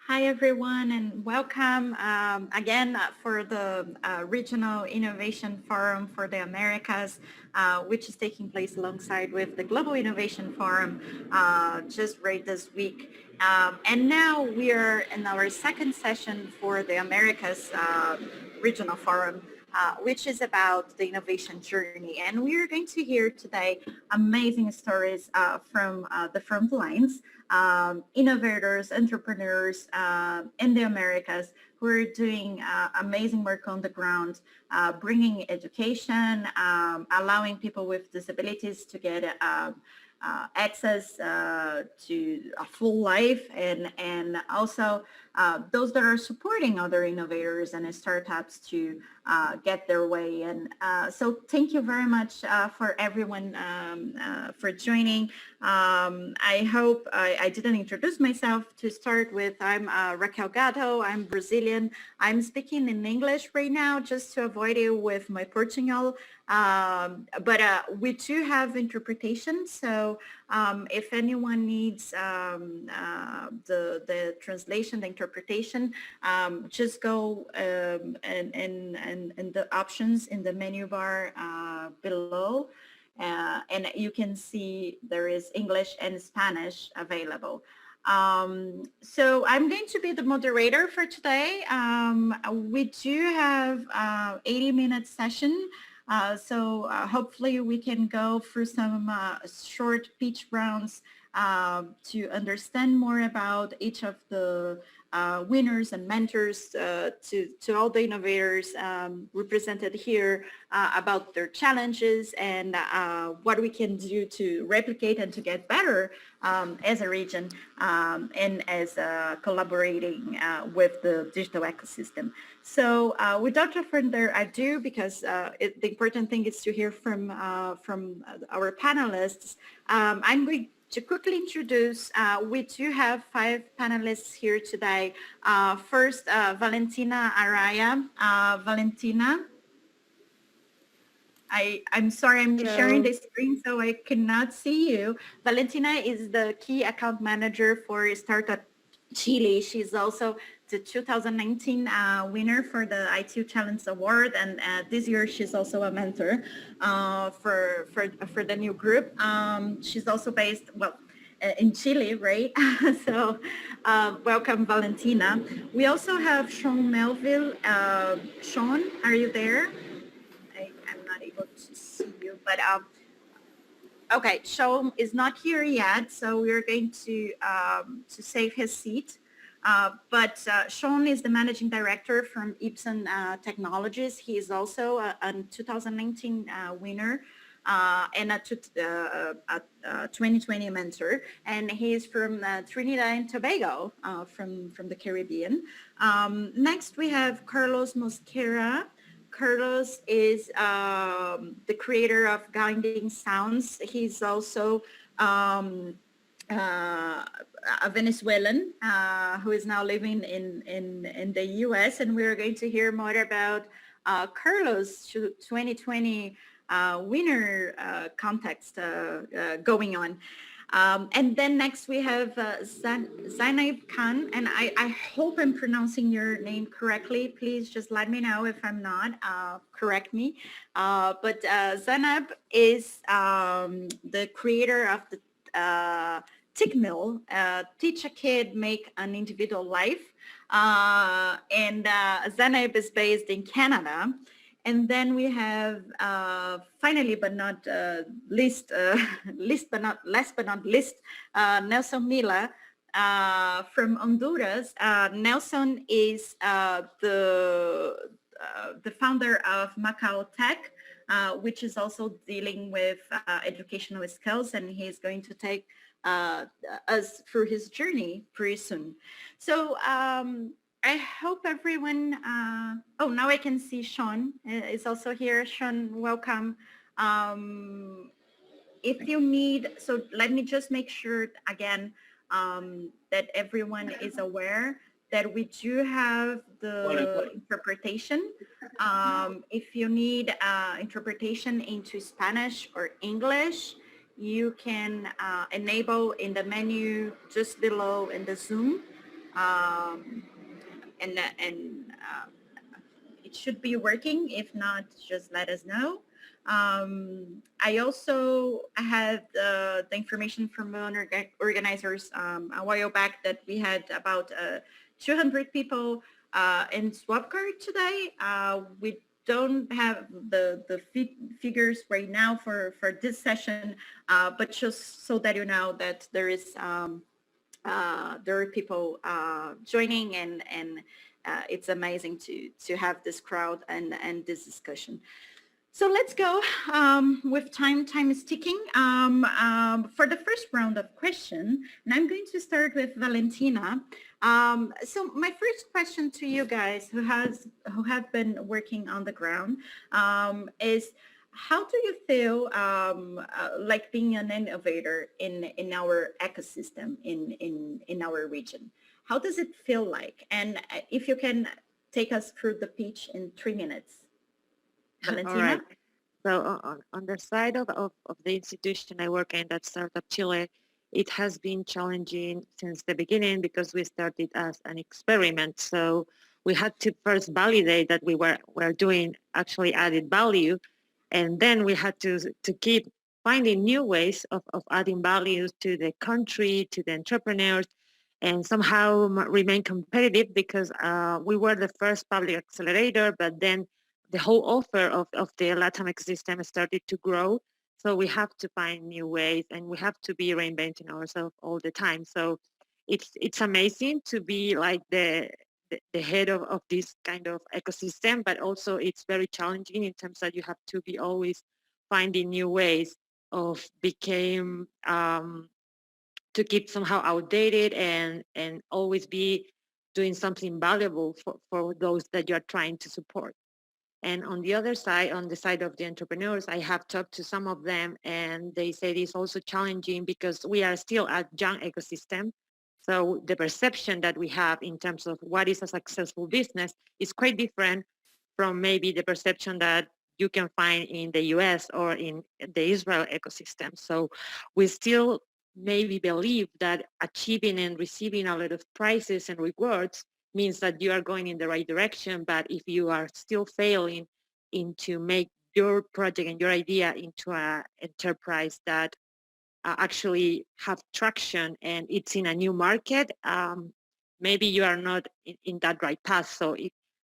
Hi, everyone, and welcome again for the Regional Innovation Forum for the Americas, which is taking place alongside with the Global Innovation Forum just right this week. And now we are in our second session for the Americas Regional Forum, which is about the innovation journey. And we are going to hear today amazing stories from the Frontlines, innovators, entrepreneurs in the Americas who are doing amazing work on the ground, bringing education, allowing people with disabilities to get access to a full life, and also those that are supporting other innovators and startups to get their way. And so thank you very much for everyone for joining. I hope I didn't introduce myself. To start with, I'm Raquel Gatto. I'm Brazilian. I'm speaking in English right now just to avoid it with my Portugal. But we do have interpretation. So if anyone needs the translation, the interpretation, just go and the options in the menu bar below. And you can see there is English and Spanish available. So I'm going to be the moderator for today. We do have 80-minute session. So hopefully we can go through some short pitch rounds to understand more about each of the winners and mentors, to all the innovators represented here, about their challenges and what we can do to replicate and to get better as a region, and as collaborating with the digital ecosystem. So without further ado, because the important thing is to hear from our panelists, I'm going to quickly introduce, we do have 5 panelists here today. First, Valentina Araya. Valentina, I'm sorry, I'm sharing the screen so I cannot see you. Valentina is the key account manager for Startup Chile. She's also the 2019 winner for the ITU Challenge Award, and this year she's also a mentor for the new group. She's also based, well, in Chile, right? So welcome, Valentina. We also have Sean Melville. Sean, are you there? I'm not able to see you, but okay, Sean is not here yet, so we're going to save his seat. But Sean is the managing director from Epson Technologies. He is also a 2019 winner and a 2020 mentor, and he is from Trinidad and Tobago, from the Caribbean. Next, we have Carlos Muscara. Carlos is the creator of Guiding Sounds. He's also a Venezuelan who is now living in the U.S. And we're going to hear more about Carlos' 2020 winner context going on. And then next we have Zainab Khan, and I hope I'm pronouncing your name correctly. Please just let me know if I'm not. Correct me. But Zainab is the creator of the Tick Mill, Teach a Kid, Make an Individual Life. And Zainab is based in Canada. And then we have, finally, but not least, last but not least, Nelson Mila from Honduras. Nelson is the founder of Macau Tech, which is also dealing with educational skills, and he's going to take us through his journey pretty soon. So I hope everyone, oh, now I can see Sean is also here. Sean, welcome. If you need, so let me just make sure again that everyone is aware that we do have the interpretation. If you need interpretation into Spanish or English, you can enable in the menu just below in the Zoom. um, and it should be working. If not, just let us know. I also had the information from organizers a while back that we had about 200 people in SwapCard today. We don't have the figures right now for this session, but just so that you know that there are people joining, and it's amazing to have this crowd and this discussion. So let's go with time. Time is ticking. For the first round of question, and I'm going to start with Valentina. So my first question to you guys who have been working on the ground is, how do you feel like being an innovator in our ecosystem in our region? How does it feel like? And if you can take us through the pitch in 3 minutes. All right. Valentina? So on the side of the institution I work in, that's Startup Chile, it has been challenging since the beginning because we started as an experiment. So we had to first validate that we were doing actually added value. And then we had to keep finding new ways of adding value to the country, to the entrepreneurs, and somehow remain competitive because we were the first public accelerator, but then the whole offer of the Latin ecosystem started to grow. So we have to find new ways and we have to be reinventing ourselves all the time. So it's amazing to be like the head of this kind of ecosystem, but also it's very challenging in terms that you have to be always finding new ways of became to keep somehow outdated and always be doing something valuable for those that you're trying to support. And on the other side, on the side of the entrepreneurs, I have talked to some of them and they said it's also challenging because we are still a young ecosystem. So the perception that we have in terms of what is a successful business is quite different from maybe the perception that you can find in the US or in the Israel ecosystem. So we still maybe believe that achieving and receiving a lot of prizes and rewards means that you are going in the right direction. But if you are still failing into make your project and your idea into an enterprise that actually have traction and it's in a new market, maybe you are not in that right path. So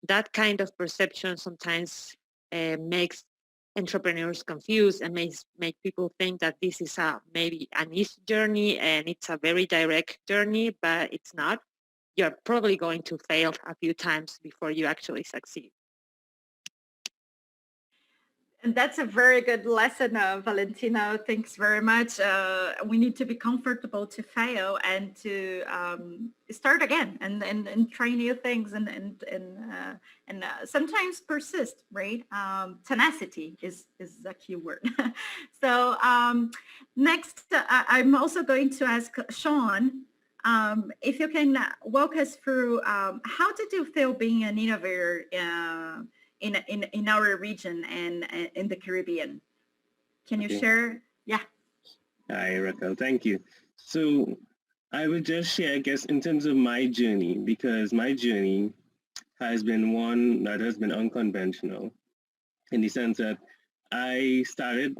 that kind of perception sometimes makes entrepreneurs confused and makes make people think that this is a maybe an easy journey and it's a very direct journey, but it's not. You're probably going to fail a few times before you actually succeed. And that's a very good lesson, Valentino. Thanks very much. We need to be comfortable to fail and to start again and try new things and sometimes persist, right? Tenacity is a key word. So next, I'm also going to ask Sean if you can walk us through how did you feel being an innovator in our region and in the Caribbean. Can you share? Yeah. Hi, Raquel. Thank you. So I would just share, I guess, in terms of my journey, because my journey has been one that has been unconventional in the sense that I started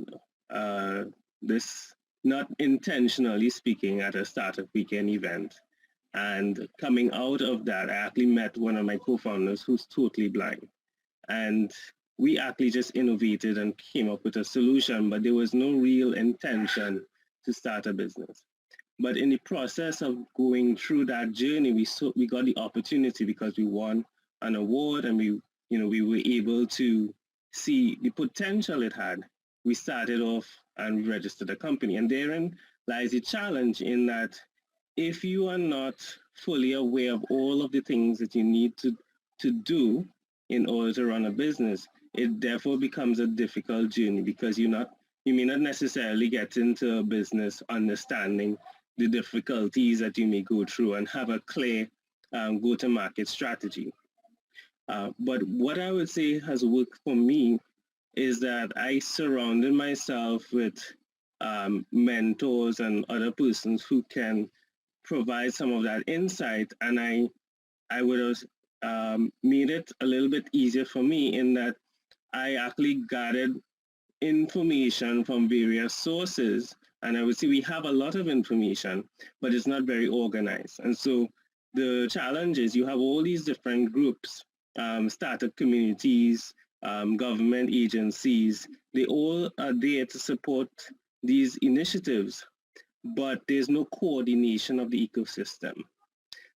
this not intentionally speaking at a startup weekend event. And coming out of that, I actually met one of my co-founders who's totally blind. And we actually just innovated and came up with a solution, but there was no real intention to start a business. But in the process of going through that journey, we got the opportunity because we won an award and we were able to see the potential it had. We started off and registered a company, and therein lies the challenge in that if you are not fully aware of all of the things that you need to do in order to run a business, it therefore becomes a difficult journey because you may not necessarily get into a business understanding the difficulties that you may go through and have a clear go-to-market strategy. But what I would say has worked for me is that I surrounded myself with mentors and other persons who can provide some of that insight, and I would have made it a little bit easier for me in that I actually gathered information from various sources. And I would say we have a lot of information, but it's not very organized. And so the challenge is you have all these different groups, startup communities, government agencies. They all are there to support these initiatives, but there's no coordination of the ecosystem.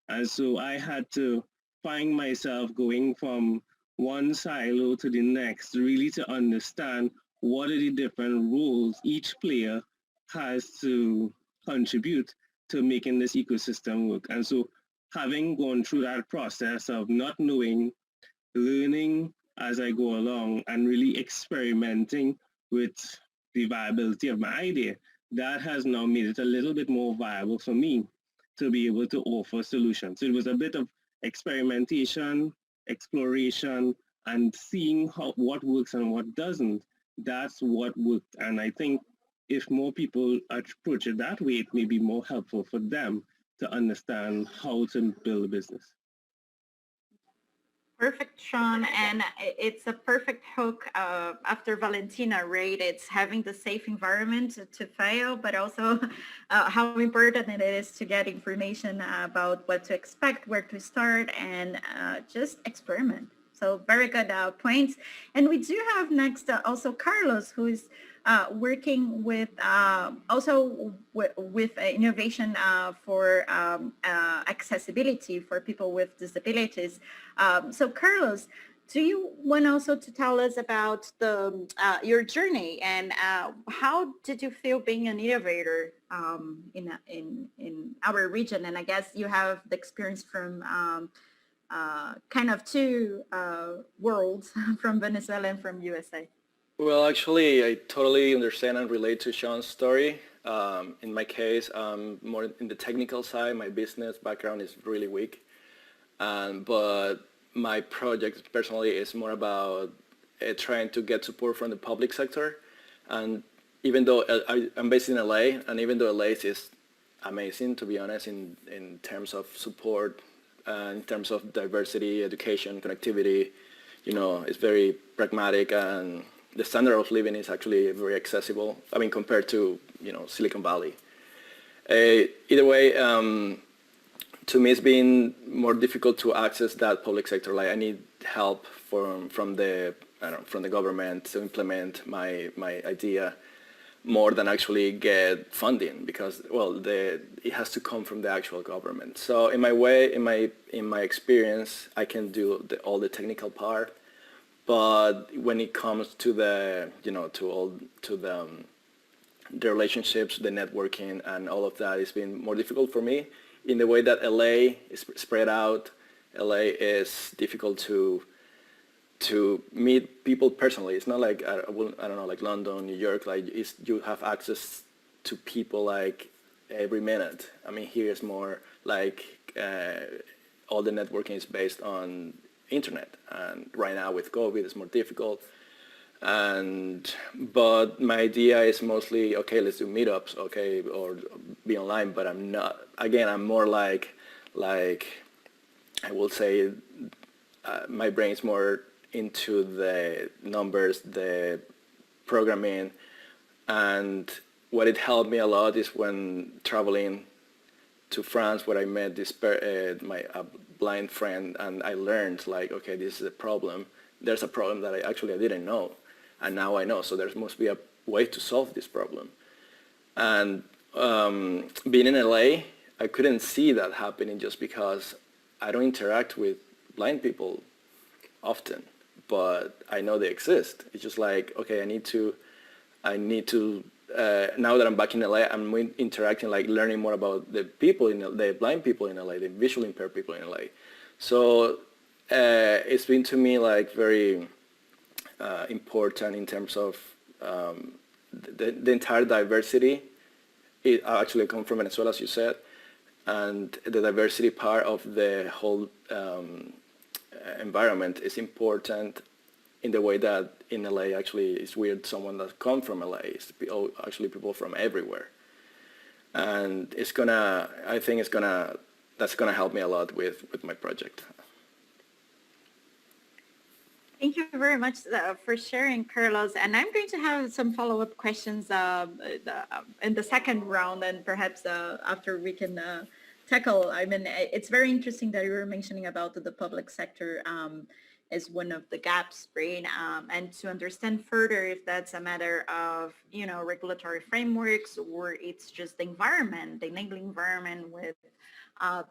And so I had to find myself going from one silo to the next, really to understand what are the different roles each player has to contribute to making this ecosystem work. And so having gone through that process of not knowing, learning as I go along, and really experimenting with the viability of my idea, that has now made it a little bit more viable for me to be able to offer solutions. So it was a bit of experimentation, exploration, and seeing what works and what doesn't. That's what worked. And I think if more people approach it that way, it may be more helpful for them to understand how to build a business. Perfect, Sean, and it's a perfect hook after Valentina, right? It's having the safe environment to fail, but also how important it is to get information about what to expect, where to start, and just experiment. So very good points. And we do have next also Carlos, who is working with also with innovation for accessibility for people with disabilities. So Carlos, do you want also to tell us about the your journey and how did you feel being an innovator in our region? And I guess you have the experience from kind of two worlds, from Venezuela and from USA. Well, actually, I totally understand and relate to Sean's story. In my case, more in the technical side. My business background is really weak, but my project personally is more about trying to get support from the public sector. And even though I'm based in LA, and even though LA is amazing, to be honest, in terms of support, in terms of diversity, education, connectivity, it's very pragmatic, and the standard of living is actually very accessible. I mean, compared to, Silicon Valley. Either way, to me, it's been more difficult to access that public sector. Like, I need help from the government to implement my idea more than actually get funding, because, well, it has to come from the actual government. So in my experience, I can do all the technical part. But when it comes to the relationships, the networking, and all of that, it's been more difficult for me. In the way that LA is spread out, LA is difficult to meet people personally. It's not like I don't know, like London, New York. Like you have access to people like every minute. I mean, here it's more like all the networking is based on internet, and right now with COVID it's more difficult. But my idea is mostly, okay, let's do meetups, okay, or be online. But I'm not. Again, I'm more like I will say, my brain's more into the numbers, the programming, and what it helped me a lot is when traveling to France, where I met this my blind friend, and I learned, like, okay, this is a problem. There's a problem that I didn't know, and now I know. So there must be a way to solve this problem. And being in LA, I couldn't see that happening just because I don't interact with blind people often, but I know they exist. It's just like, okay, I need to. Now that I'm back in LA, I'm interacting, like learning more about the people the blind people in LA, the visually impaired people in LA. So it's been to me like very important in terms of the entire diversity. I actually come from Venezuela, as you said, and the diversity part of the whole environment is important. In the way that in LA, actually, it's weird, someone that comes from LA is actually people from everywhere. and I think that's gonna help me a lot with my project. Thank you very much for sharing, Carlos. And I'm going to have some follow-up questions in the second round, and perhaps after we can tackle. I mean, it's very interesting that you were mentioning about the public sector as one of the gaps, right? And to understand further if that's a matter of, regulatory frameworks, or it's just the environment, the enabling environment with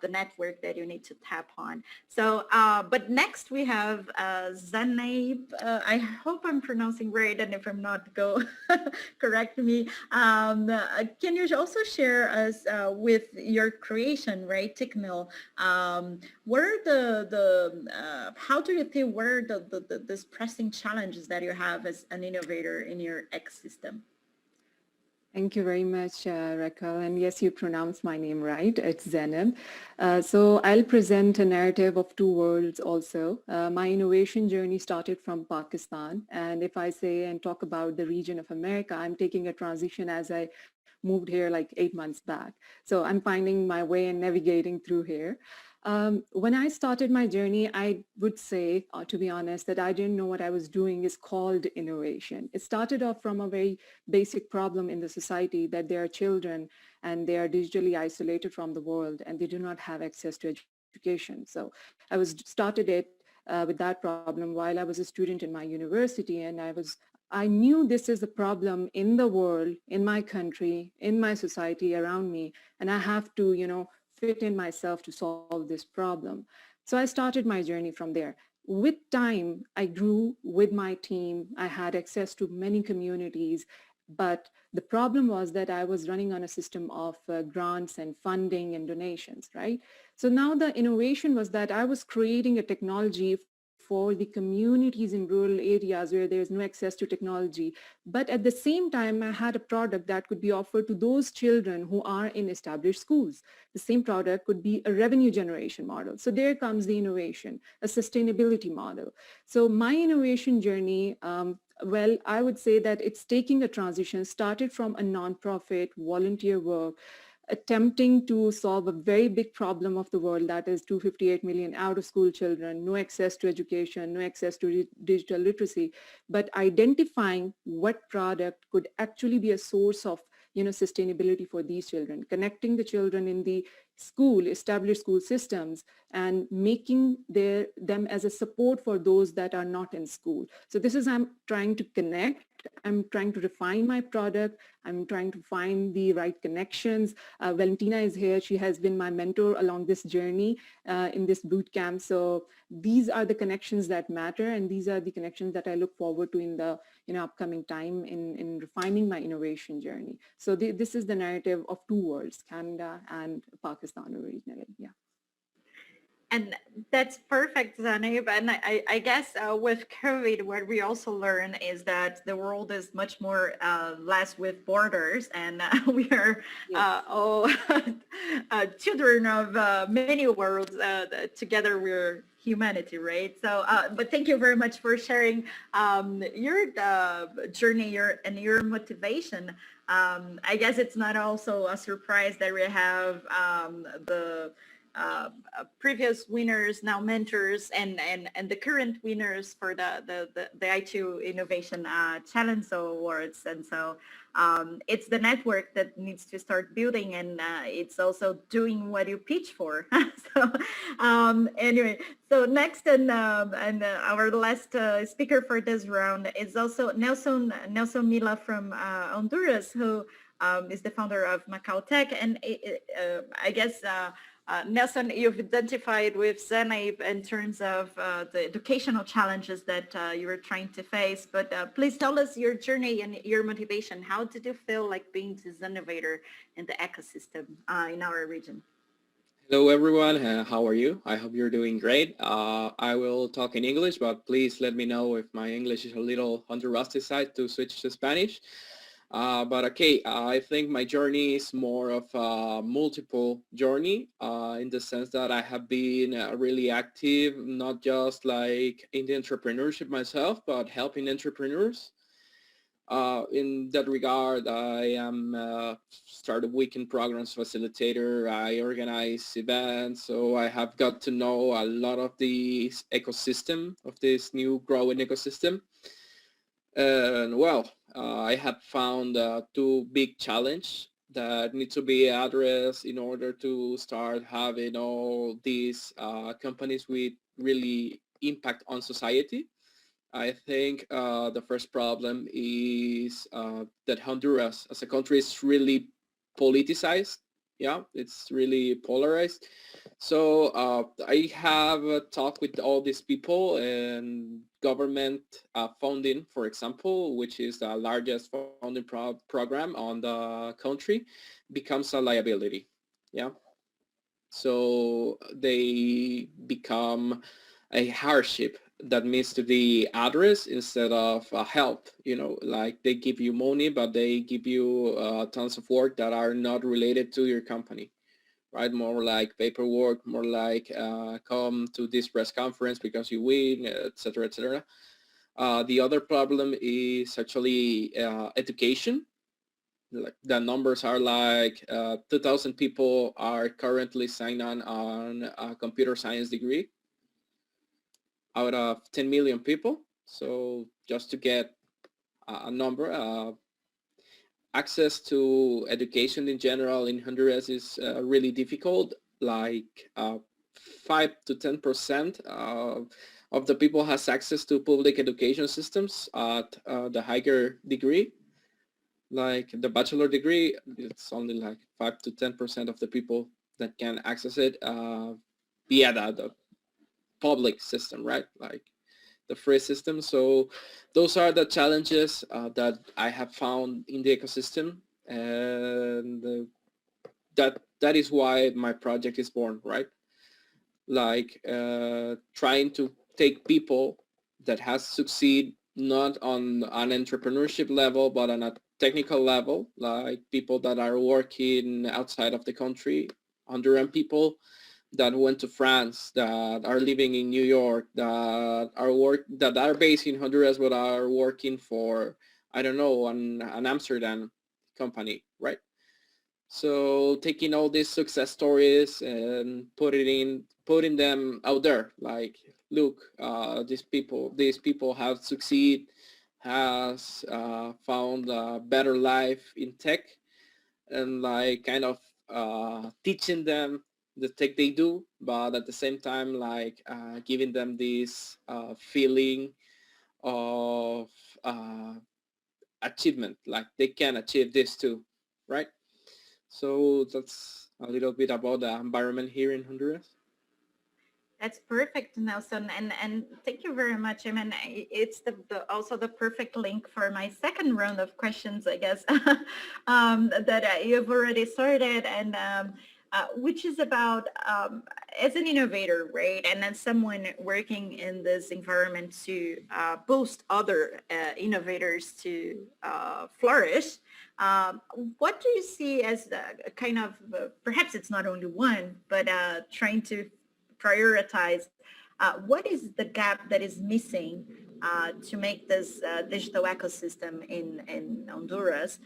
the network that you need to tap on. So, but next we have Zanaib. I hope I'm pronouncing right, and if I'm not, go correct me. Can you also share us with your creation, right, Tickmill? What are how do you think, what are these pressing challenges that you have as an innovator in your ecosystem? Thank you very much, Raquel. And yes, you pronounced my name right. It's Zainab. So I'll present a narrative of two worlds also. My innovation journey started from Pakistan. And if I say and talk about the region of America, I'm taking a transition as I moved here like 8 months back. So I'm finding my way and navigating through here. When I started my journey, I would say, to be honest, that I didn't know what I was doing is called innovation. It started off from a very basic problem in the society that there are children and they are digitally isolated from the world and they do not have access to education. So I started it with that problem while I was a student in my university, and I knew this is a problem in the world, in my country, in my society around me, and I have to, fit in myself to solve this problem. So I started my journey from there. With time, I grew with my team. I had access to many communities, but the problem was that I was running on a system of grants and funding and donations, right? So now the innovation was that I was creating a technology for the communities in rural areas where there's no access to technology. But at the same time, I had a product that could be offered to those children who are in established schools. The same product could be a revenue generation model. So there comes the innovation, a sustainability model. So my innovation journey, well, I would say that it's taking a transition, started from a nonprofit volunteer work, attempting to solve a very big problem of the world, that is 258 million out of school children, no access to education, no access to digital literacy, but identifying what product could actually be a source of sustainability for these children, connecting the children in the established school systems, and making them as a support for those that are not in school. So this is, I'm trying to connect, I'm trying to refine my product, I'm trying to find the right connections. Valentina is here. She has been my mentor along this journey in this boot camp. So these are the connections that matter, and these are the connections that I look forward to in the upcoming time in refining my innovation journey. So this is the narrative of two worlds, Canada and Pakistan originally. Yeah. And that's perfect, Zanib. And I guess with COVID, what we also learn is that the world is much more less with borders, and we are all children of many worlds. Together, we're humanity, right? So, but thank you very much for sharing your journey, and your motivation. I guess it's not also a surprise that we have the previous winners, now mentors, and the current winners for the I2 Innovation Challenge Awards. And so it's the network that needs to start building, and it's also doing what you pitch for. So anyway, so next and our last speaker for this round is also Nelson Mila from Honduras, who is the founder of Macau Tech. And I guess Nelson, you've identified with Zainab in terms of the educational challenges that you were trying to face, but please tell us your journey and your motivation. How did you feel like being this innovator in the ecosystem in our region? Hello everyone, how are you? I hope you're doing great. I will talk in English, but please let me know if my English is a little on the rusty side to switch to Spanish. But okay, I think my journey is more of a multiple journey in the sense that I have been really active, not just like in the entrepreneurship myself, but helping entrepreneurs. In that regard, I am started weekend programs facilitator. I organize events, so I have got to know a lot of the ecosystem of this new growing ecosystem. And well, I have found two big challenges that need to be addressed in order to start having all these companies with really impact on society. I think the first problem is that Honduras as a country is really politicized. Yeah, it's really polarized. So I have talked with all these people, and government funding, for example, which is the largest funding program on the country, becomes a liability. Yeah. So they become a hardship that needs to be addressed instead of help. Like they give you money, but they give you tons of work that are not related to your company, right? More like paperwork, more like come to this press conference because you win, etc., etc. The other problem is actually education. Like the numbers are like 2,000 people are currently signed on a computer science degree out of 10 million people. So just to get a number, access to education in general in Honduras is really difficult. Like 5 to 10% of the people has access to public education systems at the higher degree. Like the bachelor degree, it's only like 5 to 10% of the people that can access it via the public system, right? Like the free system. So those are the challenges that I have found in the ecosystem, and that is why my project is born, right? Like trying to take people that has succeed not on an entrepreneurship level, but on a technical level, like people that are working outside of the country, Honduran people that went to France, that are living in New York, that are based in Honduras but are working for, I don't know, an Amsterdam company, right? So taking all these success stories and putting them out there, like, look, these people have succeed, has found a better life in tech, and like kind of teaching them the tech they do, but at the same time like giving them this feeling of achievement, like they can achieve this too, right? So that's a little bit about the environment here in Honduras. That's perfect, Nelson, and thank you very much. I mean, it's also the perfect link for my second round of questions, I guess, that you've already started, and which is about as an innovator, right, and as someone working in this environment to boost other innovators to flourish. What do you see as the kind of, perhaps it's not only one, but trying to prioritize what is the gap that is missing to make this digital ecosystem in Honduras,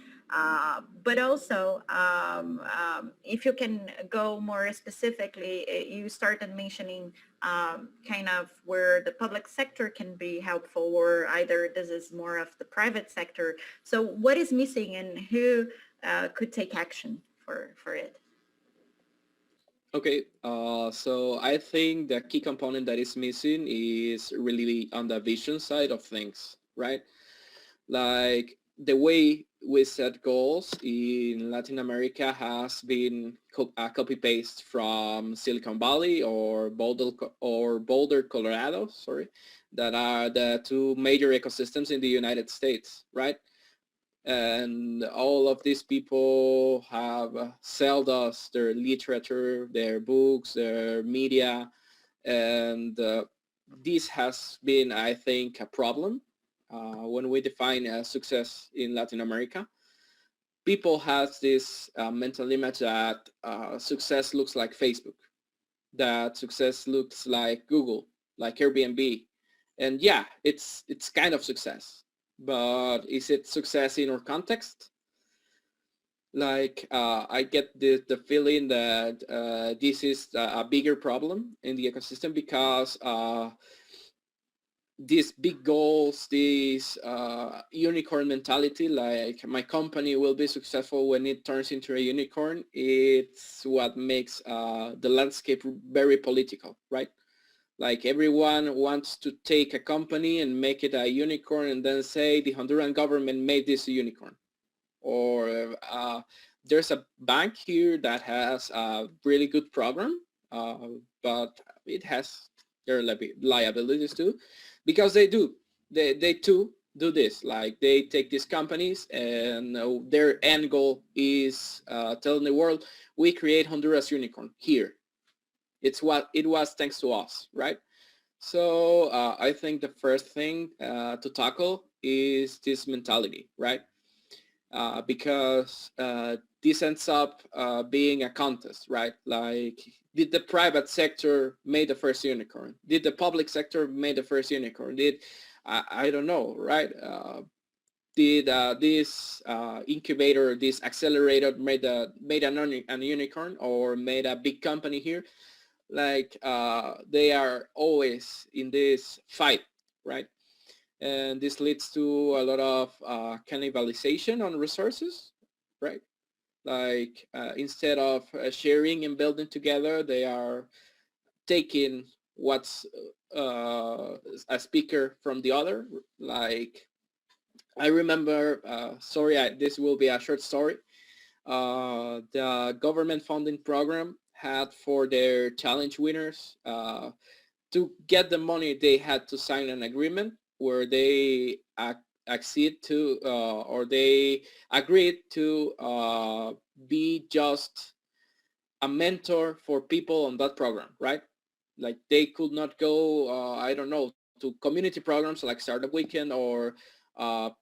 but also if you can go more specifically, you started mentioning kind of where the public sector can be helpful, or either this is more of the private sector. So what is missing and who could take action for it? Okay, so I think the key component that is missing is really on the vision side of things, right? Like the way we set goals in Latin America has been copy-paste from Silicon Valley or Boulder, Colorado, sorry, that are the two major ecosystems in the United States, right? And all of these people have sold us their literature, their books, their media, and this has been, I think, a problem when we define success in Latin America. People have this mental image that success looks like Facebook, that success looks like Google, like Airbnb, and yeah, it's kind of success. but is it success in our context? Like I get the feeling that this is a bigger problem in the ecosystem because these big goals, this unicorn mentality, like my company will be successful when it turns into a unicorn, it's what makes the landscape very political, right? Like everyone wants to take a company and make it a unicorn and then say the Honduran government made this a unicorn. Or there's a bank here that has a really good program, but it has their liabilities too, because they too do this. Like they take these companies and their end goal is telling the world, we create Honduras unicorn here. It's what it was thanks to us, right? So I think the first thing to tackle is this mentality, right? Because this ends up being a contest, right? Like, did the private sector make the first unicorn? Did the public sector make the first unicorn? I don't know, right? Did this incubator, this accelerator made an unicorn or made a big company here? Like they are always in this fight, right? And this leads to a lot of cannibalization on resources, right? Like instead of sharing and building together, they are taking what's a speaker from the other. Like I remember, this will be a short story. The government funding program had for their challenge winners to get the money, they had to sign an agreement where they accede to or they agreed to be just a mentor for people on that program, right? Like they could not go, I don't know, to community programs like Startup Weekend or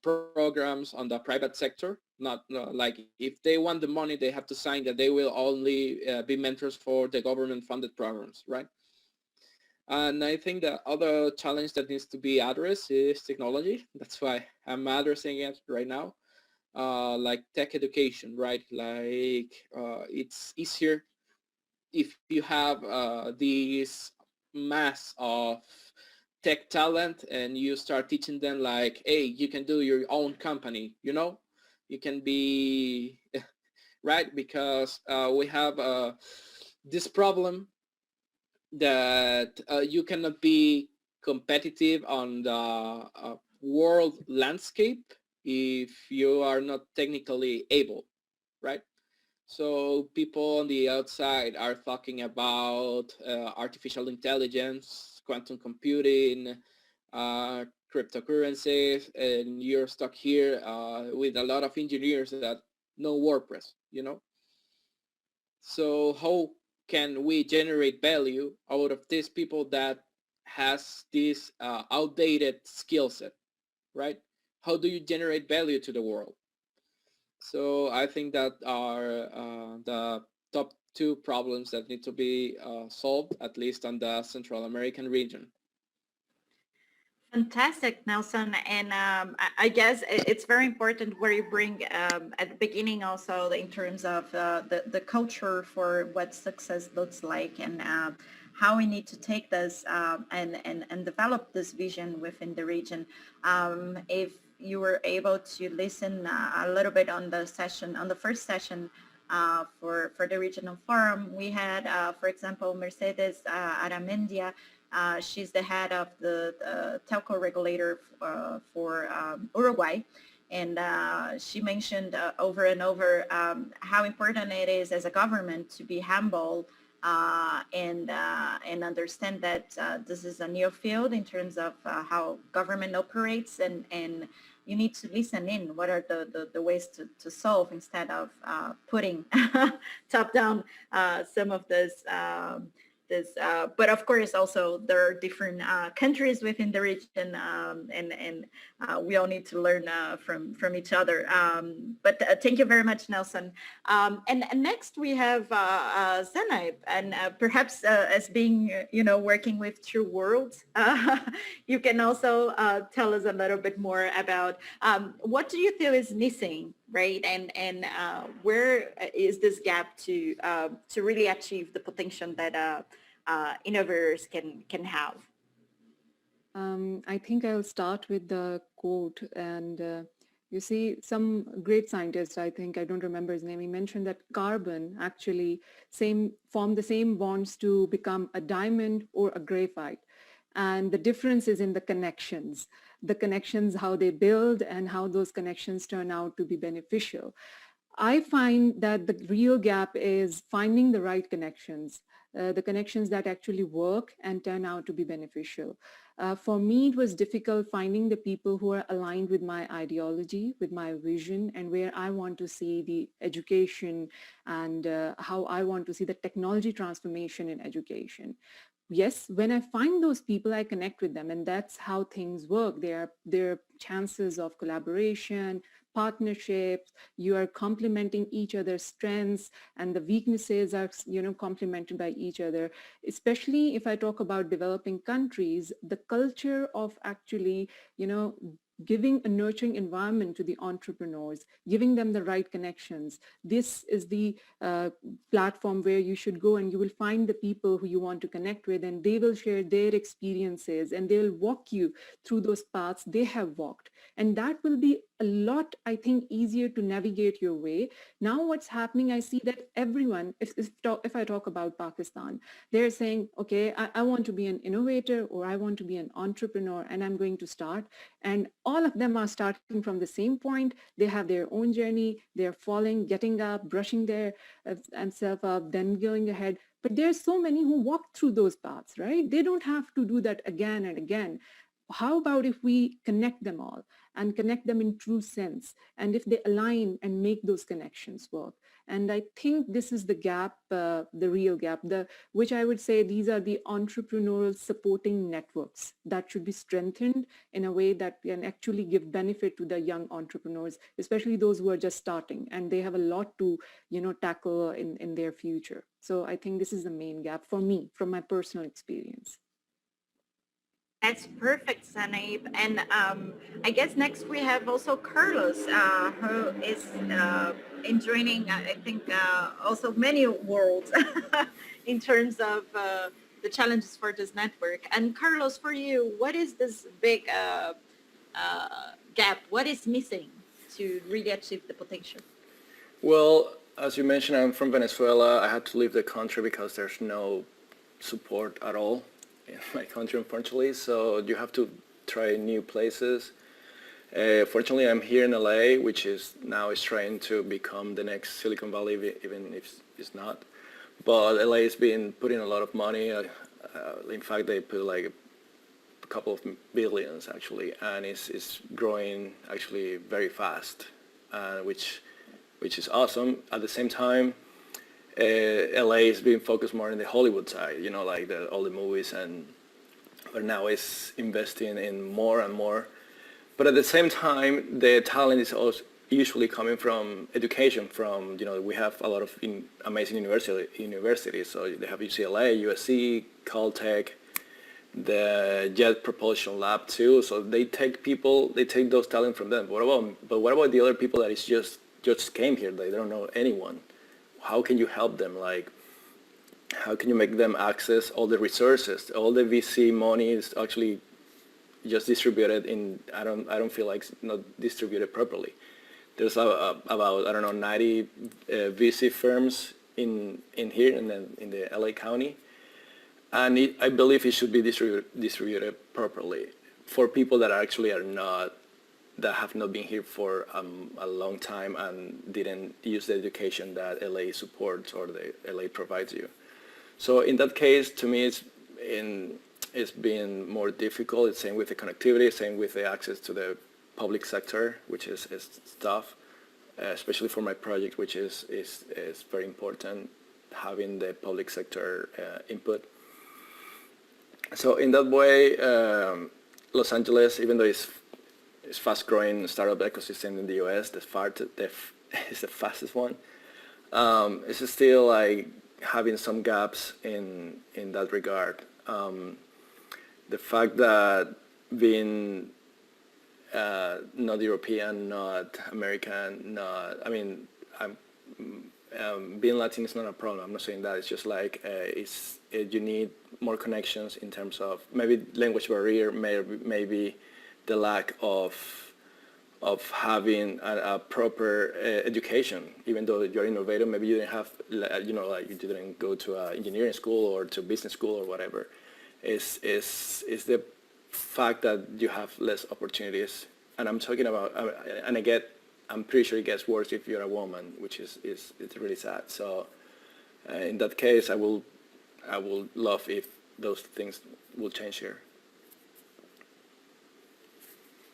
programs on the private sector. Not like if they want the money, they have to sign that they will only be mentors for the government funded programs, right? And I think the other challenge that needs to be addressed is technology. That's why I'm addressing it right now. Like tech education, right? Like it's easier if you have this mass of tech talent and you start teaching them like, hey, you can do your own company, you know? You can be, right? Because we have this problem that you cannot be competitive on the world landscape if you are not technically able, right? So people on the outside are talking about artificial intelligence, quantum computing, cryptocurrencies, and you're stuck here with a lot of engineers that know WordPress, you know? So how can we generate value out of these people that has this outdated skill set, right? How do you generate value to the world? So I think that are the top two problems that need to be solved, at least on the Central American region. Fantastic, Nelson. And I guess it's very important where you bring at the beginning also in terms of the culture for what success looks like and how we need to take this and develop this vision within the region. If you were able to listen a little bit on the session, on the first session for the regional forum, we had, for example, Mercedes Aramendia. She's the head of the telco regulator for Uruguay. And she mentioned over and over how important it is as a government to be humble and understand that this is a new field in terms of how government operates, and you need to listen in. What are the ways to solve instead of putting top down some of this this, but of course also there are different countries within the region, and we all need to learn from each other. But thank you very much, Nelson. And next we have Zenaib, and perhaps as being, working with True Worlds, you can also tell us a little bit more about what do you feel is missing, right? And where is this gap to really achieve the potential that innovators can have? I think I'll start with the quote. And you see, some great scientist, I think, I don't remember his name, he mentioned that carbon actually form the same bonds to become a diamond or a graphite. And the difference is in the connections, how they build and how those connections turn out to be beneficial. I find that the real gap is finding the right connections, the connections that actually work and turn out to be beneficial. For me, it was difficult finding the people who are aligned with my ideology, with my vision, and where I want to see the education and how I want to see the technology transformation in education. Yes, when I find those people, I connect with them, and that's how things work. There are chances of collaboration, partnerships. You are complementing each other's strengths, and the weaknesses are, complemented by each other. Especially if I talk about developing countries, the culture of actually, giving a nurturing environment to the entrepreneurs, giving them the right connections. This is the platform where you should go, and you will find the people who you want to connect with, and they will share their experiences, and they will walk you through those paths they have walked. And that will be a lot, I think, easier to navigate your way. Now what's happening, I see that everyone, if I talk about Pakistan, they're saying, okay, I want to be an innovator, or I want to be an entrepreneur, and I'm going to start. And all of them are starting from the same point. They have their own journey. They're falling, getting up, brushing their themselves up, then going ahead. But there's so many who walk through those paths, right? They don't have to do that again and again. How about if we connect them all and connect them in true sense? And if they align and make those connections work? And I think this is the gap, the real gap, which I would say these are the entrepreneurial supporting networks that should be strengthened in a way that can actually give benefit to the young entrepreneurs, especially those who are just starting, and they have a lot to, tackle in their future. So I think this is the main gap for me, from my personal experience. That's perfect, Sanaib. And I guess next we have also Carlos, who is enjoying, I think, also many worlds in terms of the challenges for this network. And Carlos, for you, what is this big gap? What is missing to really achieve the potential? Well, as you mentioned, I'm from Venezuela. I had to leave the country because there's no support at all in my country, unfortunately, so you have to try new places. Fortunately, I'm here in LA, which is trying to become the next Silicon Valley, even if it's not. But LA has been putting a lot of money. In fact, they put like a couple of billions actually, and it's growing actually very fast, which is awesome. At the same time, LA is being focused more on the Hollywood side, like all the movies, but now it's investing in more and more. But at the same time, the talent is also usually coming from education. We have a lot of amazing universities. So they have UCLA, USC, Caltech, the Jet Propulsion Lab too. So they take those talent from them. But what about the other people that is just came here? They don't know anyone. How can you help them? Like, how can you make them access all the resources? All the VC money is actually just distributed I don't feel like it's not distributed properly. There's about, 90 VC firms in here in the LA County. And I believe it should be distributed properly for people that actually that have not been here for a long time and didn't use the education that LA supports or the LA provides you. So in that case, to me, it's been more difficult. It's same with the connectivity, same with the access to the public sector, which is tough, especially for my project, which is very important, having the public sector input. So in that way, Los Angeles, even though it's fast-growing startup ecosystem in the U.S., is the fastest one. It's still like having some gaps in that regard. The fact that being not European, not American, being Latin is not a problem. I'm not saying that. It's just like you need more connections in terms of maybe language barrier, maybe the lack of having a proper education. Even though you're innovator, maybe you didn't have, like you didn't go to engineering school or to business school or whatever. Is the fact that you have less opportunities. And I'm talking about, I'm pretty sure it gets worse if you're a woman, which is it's really sad. So in that case, I will love if those things will change here.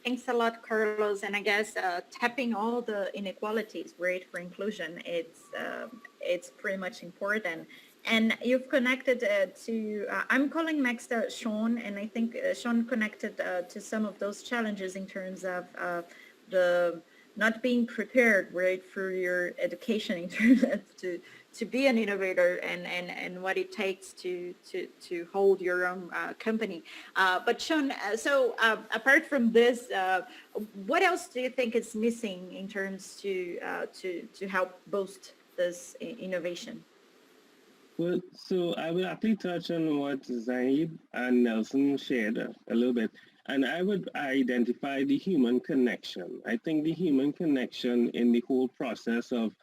Thanks a lot, Carlos. And I guess tapping all the inequalities, right, for inclusion, it's pretty much important. And you've connected to, I'm calling next Sean, and I think Sean connected to some of those challenges in terms of the not being prepared, right, for your education in terms of to be an innovator and what it takes to hold your own company. But Sean, so apart from this, what else do you think is missing in terms to help boost this innovation? Well, so I will actually touch on what Zaid and Nelson shared a little bit. And I would identify the human connection. I think the human connection in the whole process of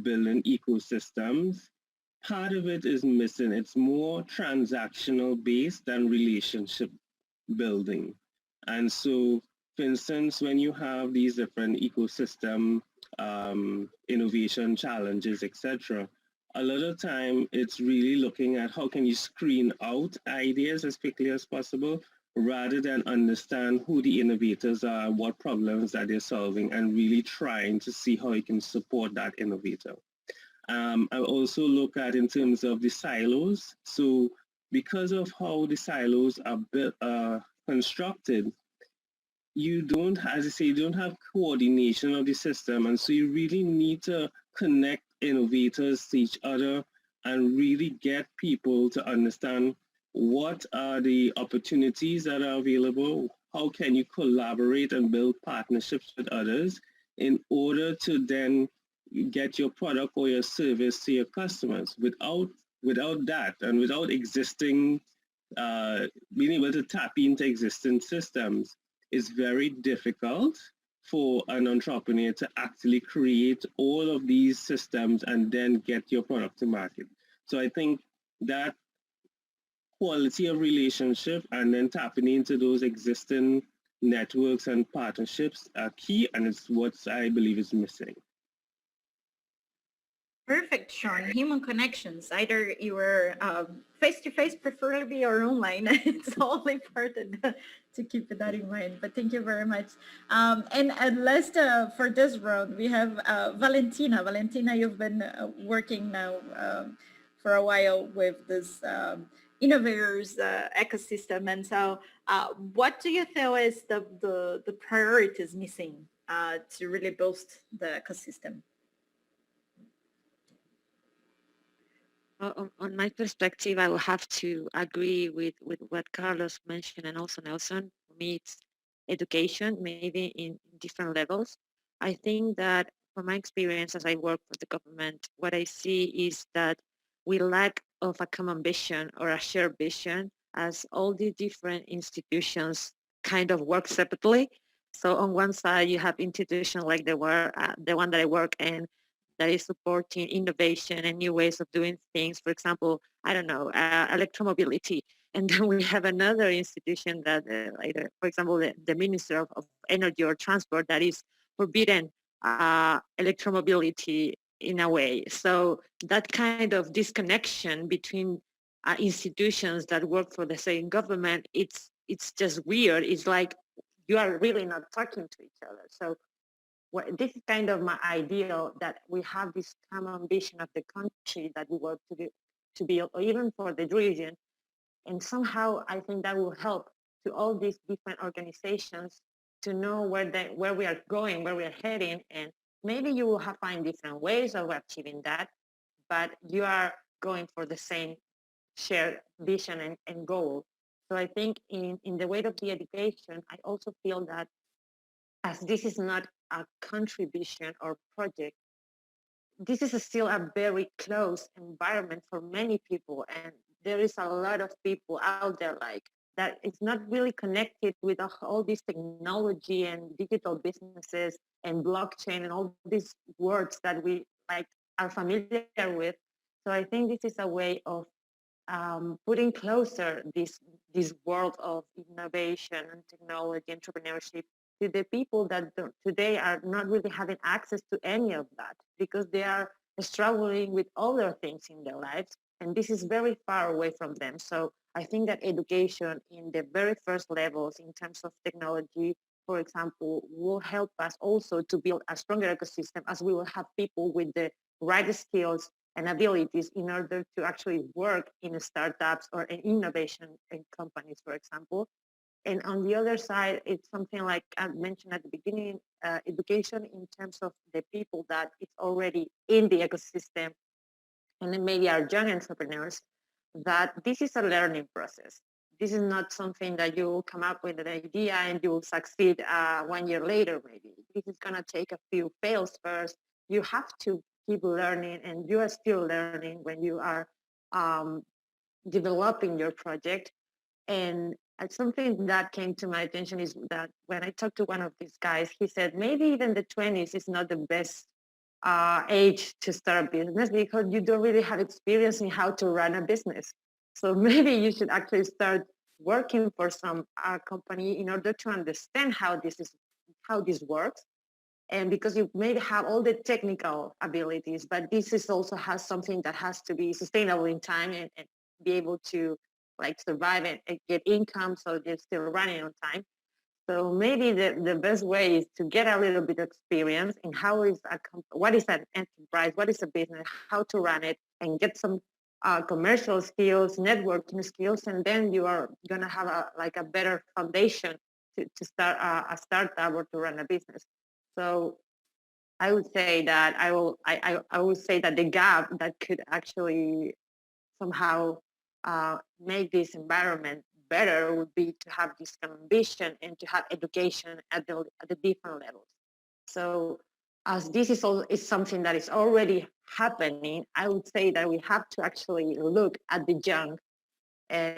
building ecosystems, part of it is missing. It's more transactional based than relationship building. And so, for instance, when you have these different ecosystem innovation challenges, etc., a lot of time it's really looking at how can you screen out ideas as quickly as possible rather than understand who the innovators are, what problems that they're solving, and really trying to see how you can support that innovator. I also look at in terms of the silos. So because of how the silos are built, constructed, you don't, as I say, you don't have coordination of the system. And so you really need to connect innovators to each other and really get people to understand what are the opportunities that are available, how can you collaborate and build partnerships with others in order to then get your product or your service to your customers. Without that and without existing, being able to tap into existing systems, it's very difficult for an entrepreneur to actually create all of these systems and then get your product to market. So I think that quality of relationship and then tapping into those existing networks and partnerships are key, and it's what I believe is missing. Perfect, Sean. Human connections, either you were face-to-face, preferably, or online. It's all important to keep that in mind. But thank you very much. And at last, for this round, we have Valentina. Valentina, you've been working now for a while with this innovators ecosystem. And so what do you feel is the priorities missing to really boost the ecosystem? On my perspective, I will have to agree with what Carlos mentioned and also Nelson. For me, it's education, maybe in different levels. I think that from my experience as I work for the government, what I see is that we lack of a common vision or a shared vision as all the different institutions kind of work separately. So on one side, you have institutions like the one that I work in, that is supporting innovation and new ways of doing things. For example, I don't know, electromobility. And then we have another institution that, for example, the Minister of Energy or Transport that is forbidden electromobility in a way. So that kind of disconnection between institutions that work for the same government, it's just weird. It's like you are really not talking to each other. So this is kind of my ideal, that we have this common vision of the country that we work to build, or even for the region, And somehow I think that will help to all these different organizations to know where we are going, where we are heading, and maybe you will find different ways of achieving that, but you are going for the same shared vision and goal. So I think in the way of the education, I also feel that as this is not a contribution or project, this is still a very close environment for many people. And there is a lot of people out there like that it's not really connected with all this technology and digital businesses and blockchain and all these words that we like are familiar with. So I think this is a way of putting closer this world of innovation and technology, entrepreneurship to the people that today are not really having access to any of that because they are struggling with other things in their lives, and this is very far away from them. So I think that education in the very first levels in terms of technology, for example, will help us also to build a stronger ecosystem as we will have people with the right skills and abilities in order to actually work in startups or in innovation in companies, for example. And on the other side, it's something like I mentioned at the beginning, education in terms of the people that is already in the ecosystem and then maybe our young entrepreneurs, that this is a learning process. This is not something that you will come up with an idea and you will succeed 1 year later, maybe. This is going to take a few fails first. You have to keep learning, and you are still learning when you are um, developing your project. And something that came to my attention is that when I talked to one of these guys, he said maybe even the 20s is not the best age to start a business because you don't really have experience in how to run a business. So maybe you should actually start working for some company in order to understand how this works. And because you maybe have all the technical abilities, but this is also has something that has to be sustainable in time and be able to like survive and get income so they're still running on time. So maybe the best way is to get a little bit of experience in what is an enterprise, what is a business, how to run it, and get some commercial skills, networking skills, and then you are gonna have a better foundation to start a startup or to run a business. So I would say that I would say that the gap that could actually somehow make this environment better would be to have this kind of ambition and to have education at the different levels. So as this is something that is already happening, I would say that we have to actually look at the young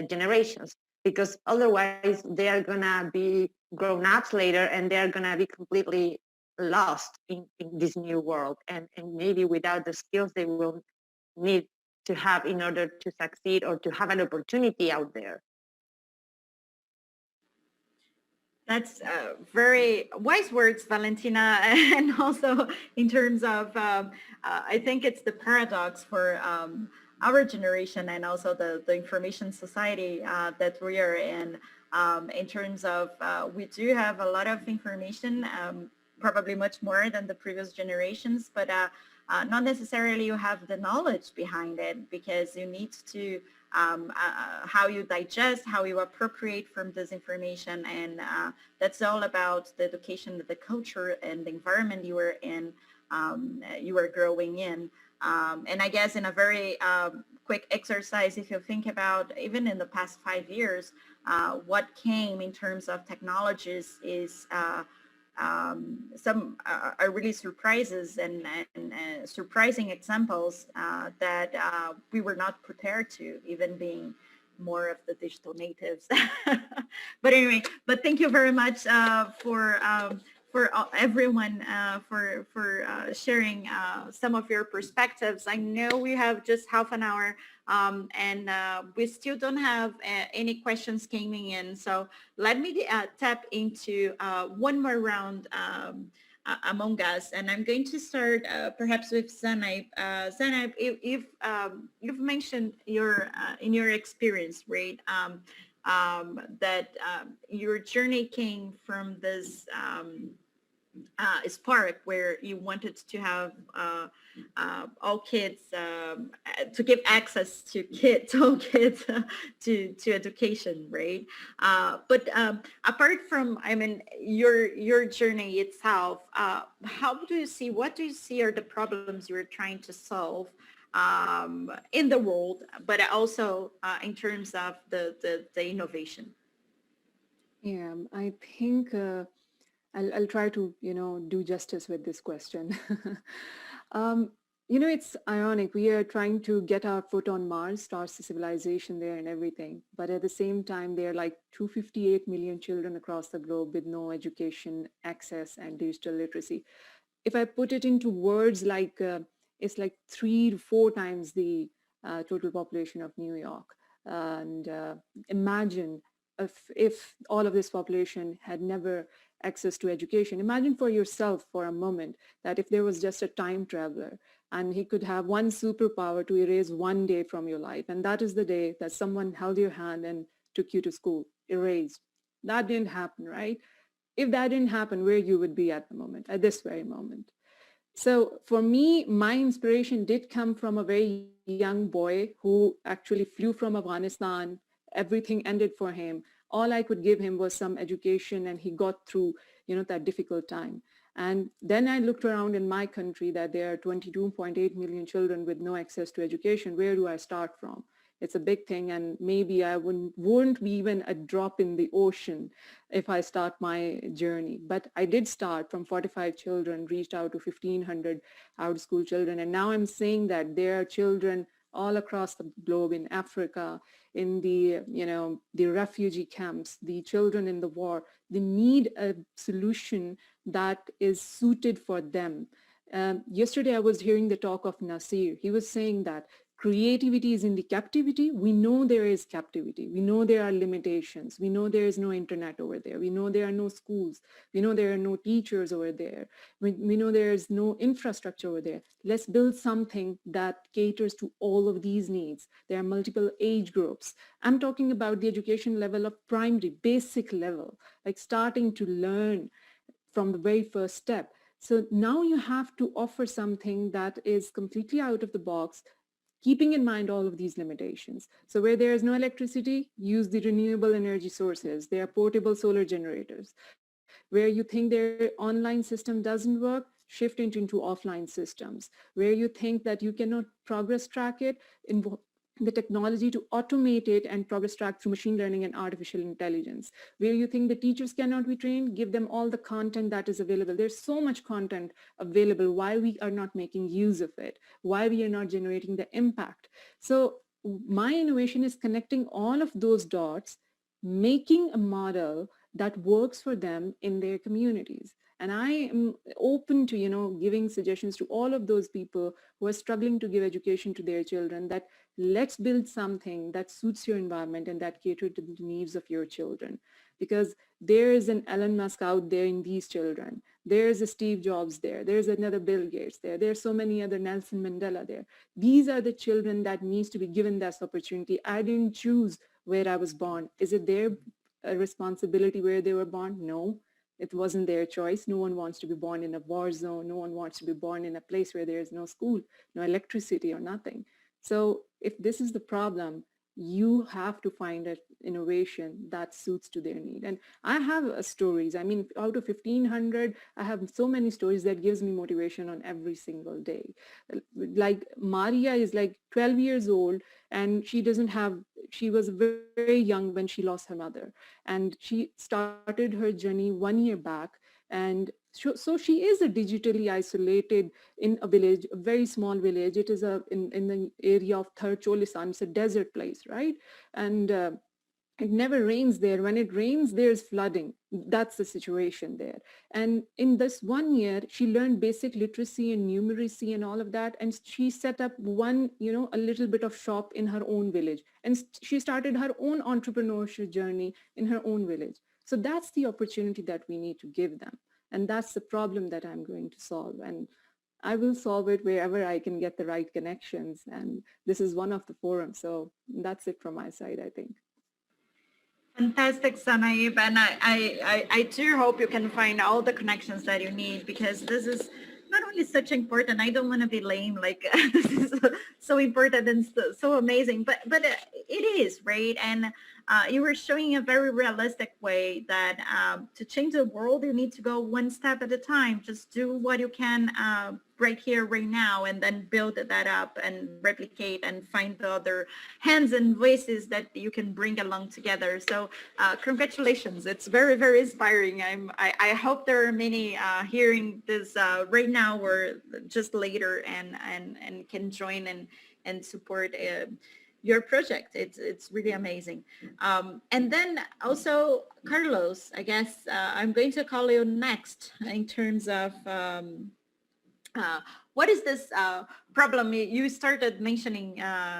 generations because otherwise they are going to be grown ups later and they're going to be completely lost in this new world and maybe without the skills they will need to have in order to succeed or to have an opportunity out there. That's very wise words, Valentina. And also in terms of, I think it's the paradox for our generation and also the information society that we are in terms of we do have a lot of information, probably much more than the previous generations, but not necessarily you have the knowledge behind it because you need to how you digest, how you appropriate from this information, and that's all about the education, the culture, and the environment you are in, you are growing in. And I guess in a very quick exercise, if you think about even in the past 5 years, what came in terms of technologies is some are really surprises and surprising examples that we were not prepared to, even being more of the digital natives. But anyway, but thank you very much for everyone for sharing some of your perspectives. I know we have just half an hour and we still don't have any questions coming in. So let me tap into one more round among us. And I'm going to start perhaps with Zenaib. Zenaib, if you've mentioned your in your experience, right, that your journey came from this spark where you wanted to have all kids to give access to kids, all kids to education, right? But apart from, I mean, your journey itself, what do you see are the problems you are trying to solve in the world, but also in terms of the innovation? Yeah, I think I'll try to, do justice with this question. um, it's ironic. We are trying to get our foot on Mars, start civilization there and everything. But at the same time, there are like 258 million children across the globe with no education access and digital literacy. If I put it into words, like it's like 3 to 4 times the total population of New York. And imagine if all of this population had never access to education. Imagine for yourself for a moment that if there was just a time traveler and he could have one superpower to erase one day from your life, and that is the day that someone held your hand and took you to school, erased. That didn't happen, right? If that didn't happen, where you would be at the moment, at this very moment. So for me, my inspiration did come from a very young boy who actually flew from Afghanistan. Everything ended for him. All I could give him was some education, and he got through, that difficult time. And then I looked around in my country that there are 22.8 million children with no access to education. Where do I start from? It's a big thing, and maybe I wouldn't be even a drop in the ocean if I start my journey. But I did start from 45 children, reached out to 1,500 out of school children. And now I'm saying that there are children all across the globe, in Africa, in the refugee camps, the children in the war. They need a solution that is suited for them. Yesterday, I was hearing the talk of Nasir. He was saying that creativity is in the captivity. We know there is captivity. We know there are limitations. We know there is no internet over there. We know there are no schools. We know there are no teachers over there. We know there is no infrastructure over there. Let's build something that caters to all of these needs. There are multiple age groups. I'm talking about the education level of primary, basic level, like starting to learn from the very first step. So now you have to offer something that is completely out of the box, keeping in mind all of these limitations. So where there is no electricity, use the renewable energy sources. There are portable solar generators. Where you think their online system doesn't work, shift it into offline systems. Where you think that you cannot progress track it, the technology to automate it and progress track through machine learning and artificial intelligence. Where you think the teachers cannot be trained, give them all the content that is available. There's so much content available. Why we are not making use of it? Why we are not generating the impact? So my innovation is connecting all of those dots, making a model that works for them in their communities. And I am open to, giving suggestions to all of those people who are struggling to give education to their children, that let's build something that suits your environment and that caters to the needs of your children. Because there is an Elon Musk out there in these children. There's a Steve Jobs there. There's another Bill Gates there. There's so many other Nelson Mandela there. These are the children that needs to be given this opportunity. I didn't choose where I was born. Is it their responsibility where they were born? No. It wasn't their choice. No one wants to be born in a war zone. No one wants to be born in a place where there is no school, no electricity or nothing. So if this is the problem, you have to find an innovation that suits to their need. And I have stories. I mean, out of 1,500, I have so many stories that gives me motivation on every single day. Like Maria is like 12 years old, and she was very young when she lost her mother. And she started her journey 1 year back. And so she is a digitally isolated in a village, a very small village. It is in the area of Thar Cholistan. It's a desert place, right? And it never rains there. When it rains, there's flooding. That's the situation there. And in this 1 year, she learned basic literacy and numeracy and all of that. And she set up a little bit of shop in her own village. And she started her own entrepreneurship journey in her own village. So that's the opportunity that we need to give them. And that's the problem that I'm going to solve. And I will solve it wherever I can get the right connections. And this is one of the forums. So that's it from my side, I think. Fantastic, Sanaib, and I do hope you can find all the connections that you need, because this is not only such important. I don't want to be lame, like this is so important and so amazing, but it is, right? And you were showing a very realistic way that to change the world, you need to go one step at a time. Just do what you can right here, right now, and then build that up and replicate and find the other hands and voices that you can bring along together. So congratulations. It's very, very inspiring. I hope there are many hearing this right now or just later and can join and support your project. It's really amazing. And then also, Carlos, I guess I'm going to call you next in terms of what is this problem? You started mentioning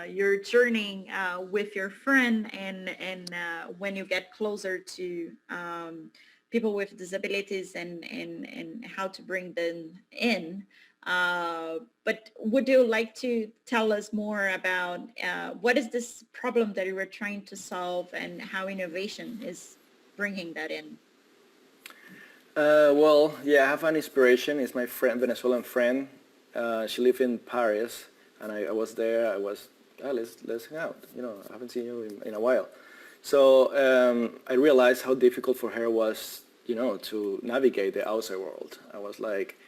your journey with your friend and when you get closer to people with disabilities and how to bring them in. But would you like to tell us more about what is this problem that you were trying to solve and how innovation is bringing that in? Well, yeah, I have an inspiration. It's my friend, Venezuelan friend. She lived in Paris, and I was there. I was, let's hang out. You know, I haven't seen you in a while. So I realized how difficult for her was, you know, to navigate the outside world. I was like,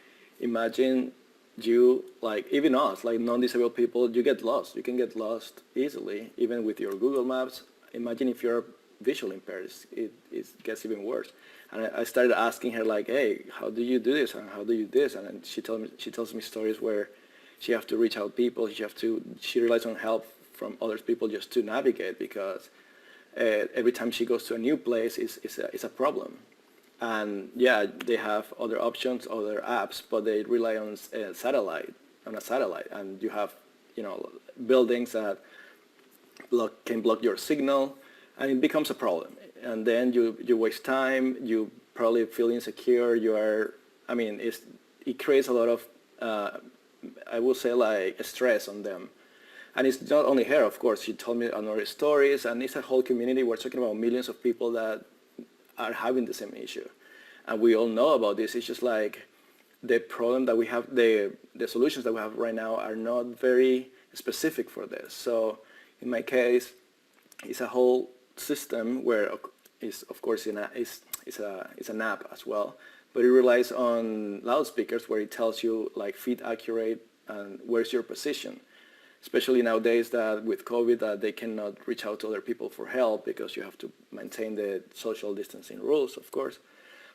imagine you, like even us, like non-disabled people, you get lost. You can get lost easily, even with your Google Maps. Imagine if you're visually impaired, it gets even worse. And I started asking her like, hey, how do you do this? And how do you do this? And then she tells me stories where she have to reach out people. She relies on help from other people just to navigate, because every time she goes to a new place it's a problem. And yeah, they have other options, other apps, but they rely on a satellite, and you have, you know, buildings that can block your signal, and it becomes a problem. And then you waste time, you probably feel insecure, it creates a lot of, I would say, like stress on them. And it's not only her, of course. She told me another stories, and it's a whole community. We're talking about millions of people that are having the same issue. And we all know about this. It's just like the problem that we have, the solutions that we have right now are not very specific for this. So in my case, it's a whole system where is, of course, it's an app as well, but it relies on loudspeakers where it tells you like feet accurate and where's your position. Especially nowadays that with COVID that they cannot reach out to other people for help because you have to maintain the social distancing rules, of course.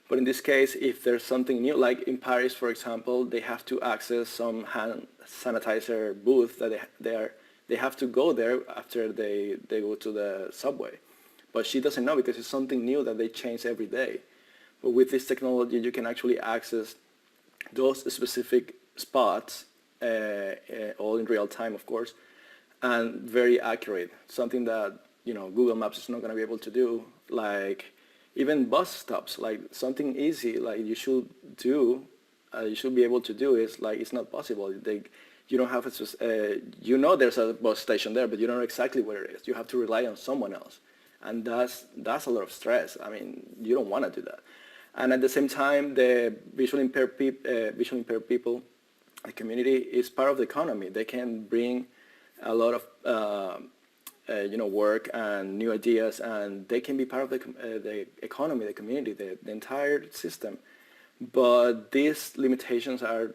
But in this case, if there's something new, like in Paris, for example, they have to access some hand sanitizer booth that they have to go there after they go to the subway. But she doesn't know because it's something new that they change every day. But with this technology, you can actually access those specific spots all in real time, of course, and very accurate. Something that, you know, Google Maps is not going to be able to do. Like even bus stops, like something easy, like you should be able to do is like it's not possible. You don't have you know there's a bus station there, but you don't know exactly where it is. You have to rely on someone else, and that's a lot of stress. I mean, you don't want to do that. And at the same time, the visually impaired people, the community is part of the economy. They can bring a lot of work and new ideas, and they can be part of the economy, the community, the entire system. But these limitations are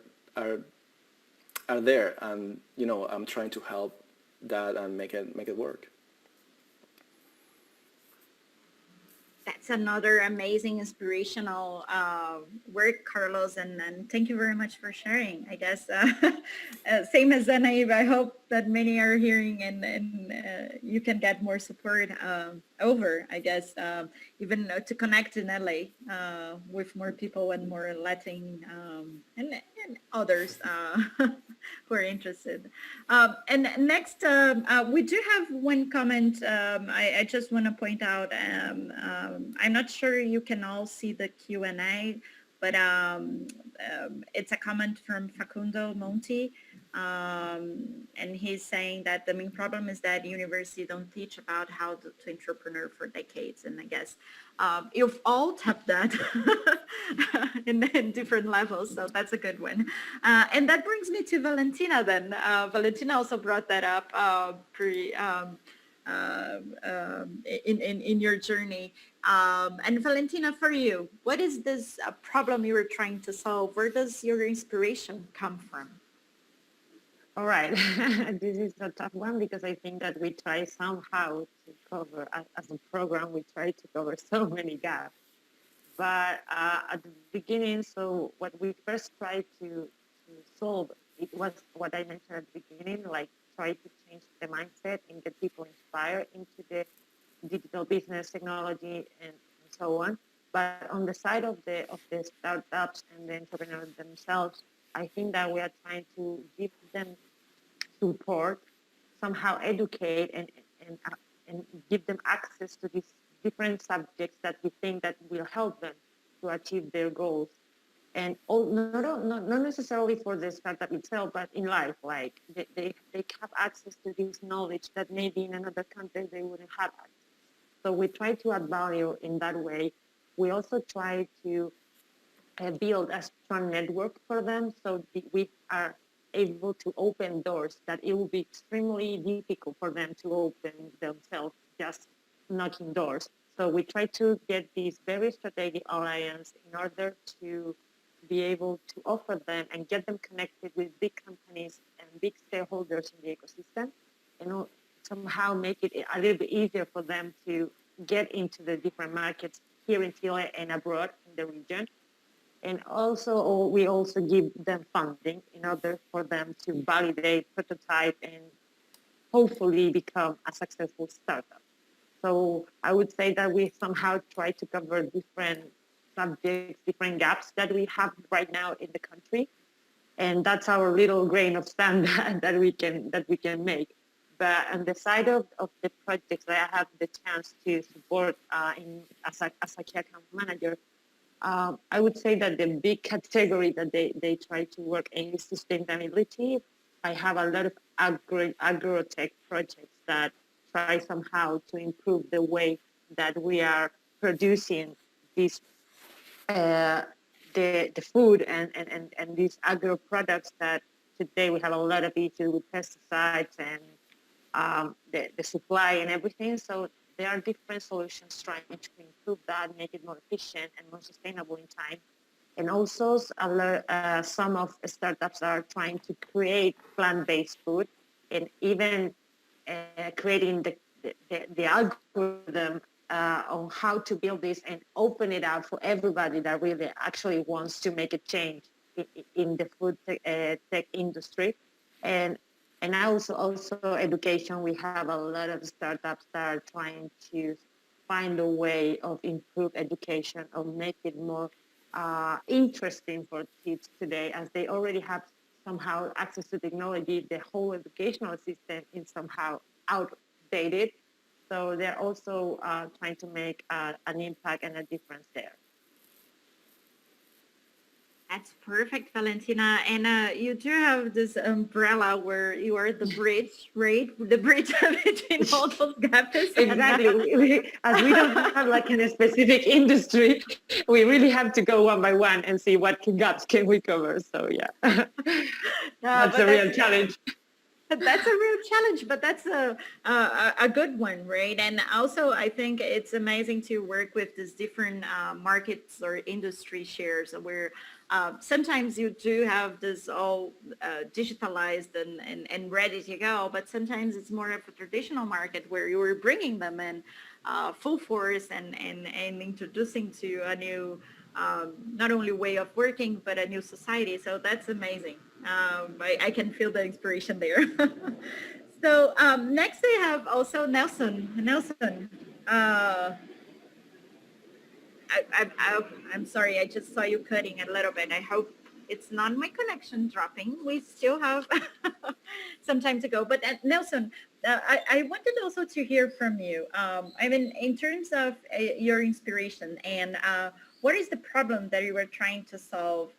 there, and you know, I'm trying to help that and make it work. That's another amazing inspirational work, Carlos, and thank you very much for sharing. I guess same as Zenaib, I hope that many are hearing and you can get more support over, I guess, even to connect in LA with more people and more Latin and others who are interested. And next, we do have one comment. I just want to point out, I'm not sure you can all see the Q&A, but it's a comment from Facundo Monti. And he's saying that the main problem is that university don't teach about how to entrepreneur for decades. And I guess you've all tapped that in different levels, so that's a good one. And that brings me to Valentina then. Valentina also brought that up in your journey. And Valentina, for you, what is this problem you were trying to solve? Where does your inspiration come from? All right, this is a tough one because I think that we try somehow to cover, as a program, we try to cover so many gaps. But at the beginning, so what we first tried to solve, it was what I mentioned at the beginning, like try to change the mindset and get people inspired into the digital business, technology, and so on. But on the side of the startups and the entrepreneurs themselves, I think that we are trying to give them support, somehow educate and give them access to these different subjects that we think that will help them to achieve their goals. And not necessarily for the startup itself, but in life, like they have access to this knowledge that maybe in another country they wouldn't have access. So we try to add value in that way. We also try to build a strong network for them so we are able to open doors that it will be extremely difficult for them to open themselves just knocking doors. So we try to get these very strategic alliance in order to be able to offer them and get them connected with big companies and big stakeholders in the ecosystem, and somehow make it a little bit easier for them to get into the different markets here in Chile and abroad in the region. And also, we also give them funding in order for them to validate, prototype, and hopefully become a successful startup. So I would say that we somehow try to cover different subjects, different gaps that we have right now in the country, and that's our little grain of sand that we can make. But on the side of the projects that I have the chance to support as a key account manager, I would say that the big category that they try to work in is sustainability. I have a lot of agro-tech projects that try somehow to improve the way that we are producing these uh, the food and these agro products that today we have a lot of issues with pesticides and the supply and everything. So there are different solutions trying to improve that, make it more efficient and more sustainable in time. And also, some of startups are trying to create plant-based food, and even creating the algorithm on how to build this and open it up for everybody that really actually wants to make a change in the food tech industry. And and also education. We have a lot of startups that are trying to find a way of improve education or make it more interesting for kids today, as they already have somehow access to technology. The whole educational system is somehow outdated. So they're also trying to make an impact and a difference there. That's perfect, Valentina. And you do have this umbrella where you are the bridge, right? The bridge between all those gaps. Exactly. As we don't have like in a specific industry, we really have to go one by one and see what gaps can we cover. So yeah, that's a real challenge. That's a real challenge, but that's a good one, right? And also, I think it's amazing to work with these different markets or industry shares where sometimes you do have this all digitalized and ready to go, but sometimes it's more of a traditional market where you are bringing them in full force and introducing to a new not only way of working, but a new society. So that's amazing. I can feel the inspiration there. So next we have also Nelson. Nelson, I'm sorry, I just saw you cutting a little bit. I hope it's not my connection dropping. We still have some time to go. But Nelson, I wanted also to hear from you. I mean, in terms of your inspiration and what is the problem that you were trying to solve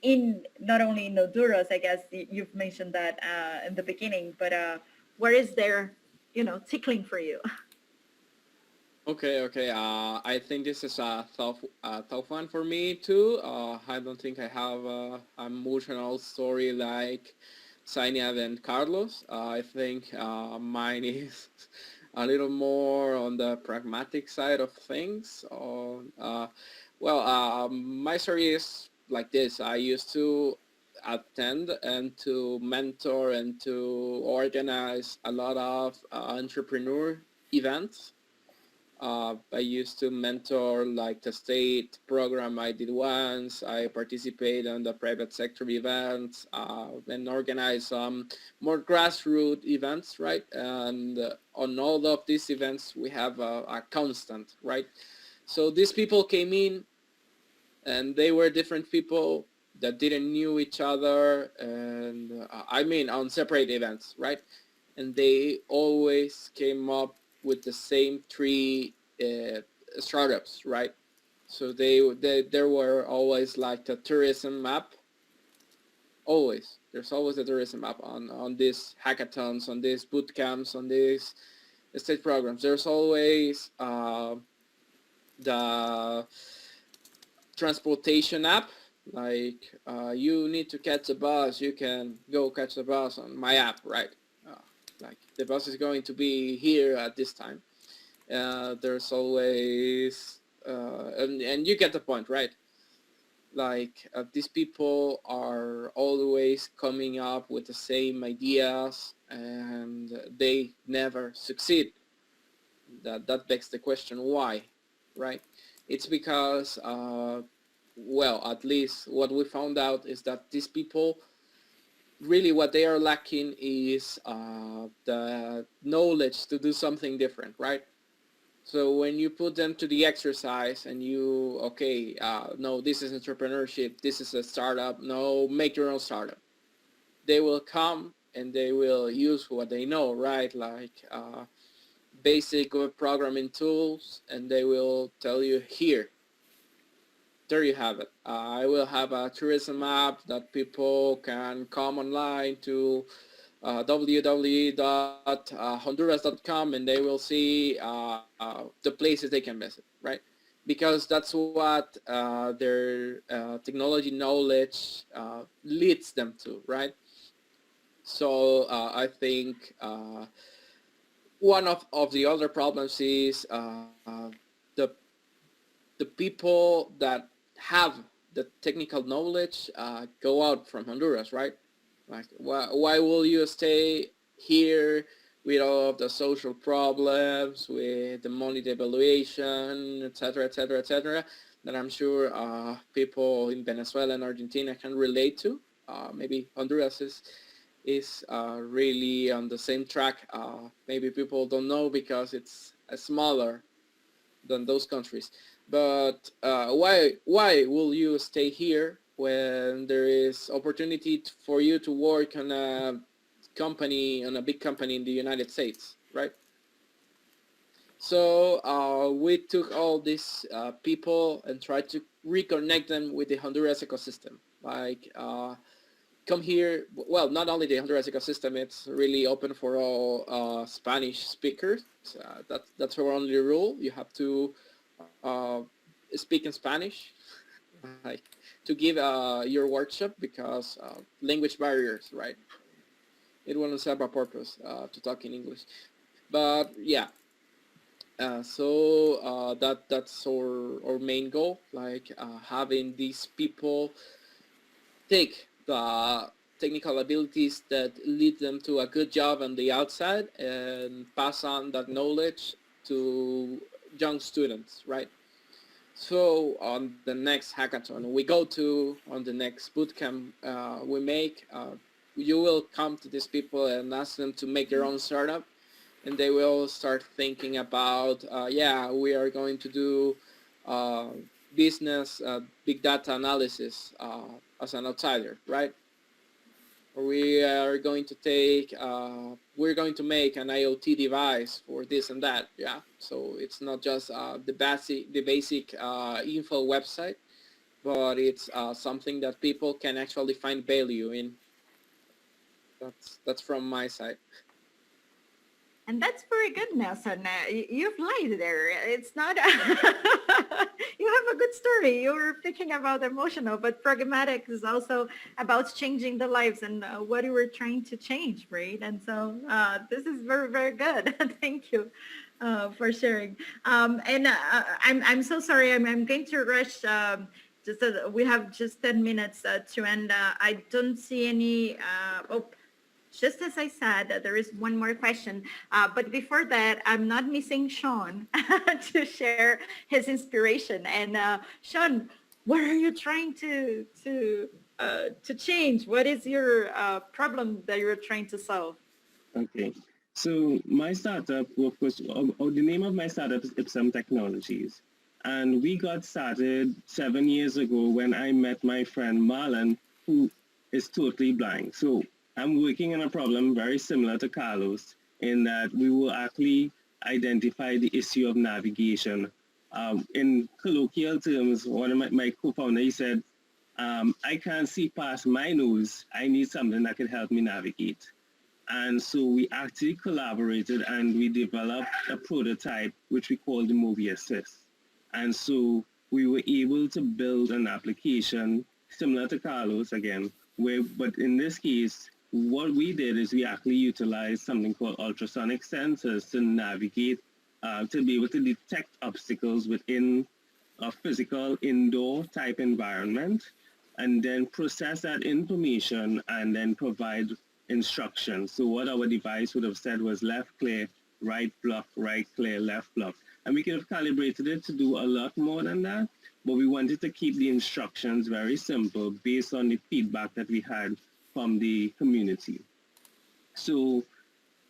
in not only in Honduras, I guess you've mentioned that in the beginning, but where is there, tickling for you? Okay, okay. I think this is a tough one for me too. I don't think I have an emotional story like Zainab and Carlos. I think mine is a little more on the pragmatic side of things. My story is like this. I used to attend and to mentor and to organize a lot of entrepreneur events. I used to mentor like the state program I did once. I participate on the private sector events and organize some more grassroots events, right? And on all of these events, we have a constant, right? So these people came in and they were different people that didn't knew each other and I mean on separate events, right? And they always came up with the same three uh, startups, right? So they there were always like the tourism map. Always, there's always a tourism map on these hackathons, on these boot camps, on these state programs. There's always the transportation app. Like you need to catch a bus, you can go catch the bus on my app, right? Like the bus is going to be here at this time. There's always and you get the point, right? Like these people are always coming up with the same ideas and they never succeed. That begs the question why, right? It's because well, at least what we found out is that these people really what they are lacking is the knowledge to do something different, right? So when you put them to the exercise and you, okay, no, this is entrepreneurship, this is a startup, no, make your own startup. They will come and they will use what they know, right? Like basic web programming tools, and they will tell you, here, there you have it. I will have a tourism app that people can come online to www.honduras.com and they will see the places they can visit, right? Because that's what their technology knowledge leads them to, right? So I think one of the other problems is the the people that have the technical knowledge go out from Honduras, right? Like, why will you stay here with all of the social problems, with the money devaluation, etc., etc., etc., that I'm sure people in Venezuela and Argentina can relate to. Maybe Honduras is really on the same track. Maybe people don't know because it's smaller than those countries. But why will you stay here when there is opportunity for you to work on a company, on a big company in the United States, right? So we took all these people and tried to reconnect them with the Honduras ecosystem. Like come here, well, not only the Honduras ecosystem, it's really open for all Spanish speakers. That's our only rule. You have to speak in Spanish, like to give your workshop because language barriers, right? It wouldn't serve a purpose to talk in English. But yeah, that's our main goal, like having these people take the technical abilities that lead them to a good job on the outside and pass on that knowledge to young students, right? So on the next hackathon we go to, on the next bootcamp we make, you will come to these people and ask them to make their own startup, and they will start thinking about, yeah, we are going to do business big data analysis as an outsider, right? We are going to take, we're going to make an IoT device for this and that, yeah. So it's not just the basic info website. but it's something that people can actually find value in. That's from my side. And that's very good, Nelson. You've lied there. It's not, you have a good story. You're thinking about emotional, but pragmatic is also about changing the lives and what you were trying to change, right? And so this is very, very good. Thank you for sharing. I'm so sorry. I'm going to rush. We have just 10 minutes to end. I don't see any, just as I said, there is one more question. But before that, I'm not missing Sean to share his inspiration. And Sean, what are you trying to change? What is your problem that you're trying to solve? Okay. So my startup, of course, the name of my startup is Ipsum Technologies. And we got started 7 years ago when I met my friend Marlon, who is totally blind. So I'm working on a problem very similar to Carlos in that we will actually identify the issue of navigation. In colloquial terms, one of my co-founder, he said, I can't see past my nose. I need something that could help me navigate. And so we actually collaborated and we developed a prototype, which we call the Movie Assist. And so we were able to build an application similar to Carlos again, but in this case, what we did is we actually utilized something called ultrasonic sensors to navigate, to be able to detect obstacles within a physical indoor type environment, and then process that information and then provide instructions. So what our device would have said was left clear, right block, right clear, left block. And we could have calibrated it to do a lot more than that, but we wanted to keep the instructions very simple based on the feedback that we had from the community. So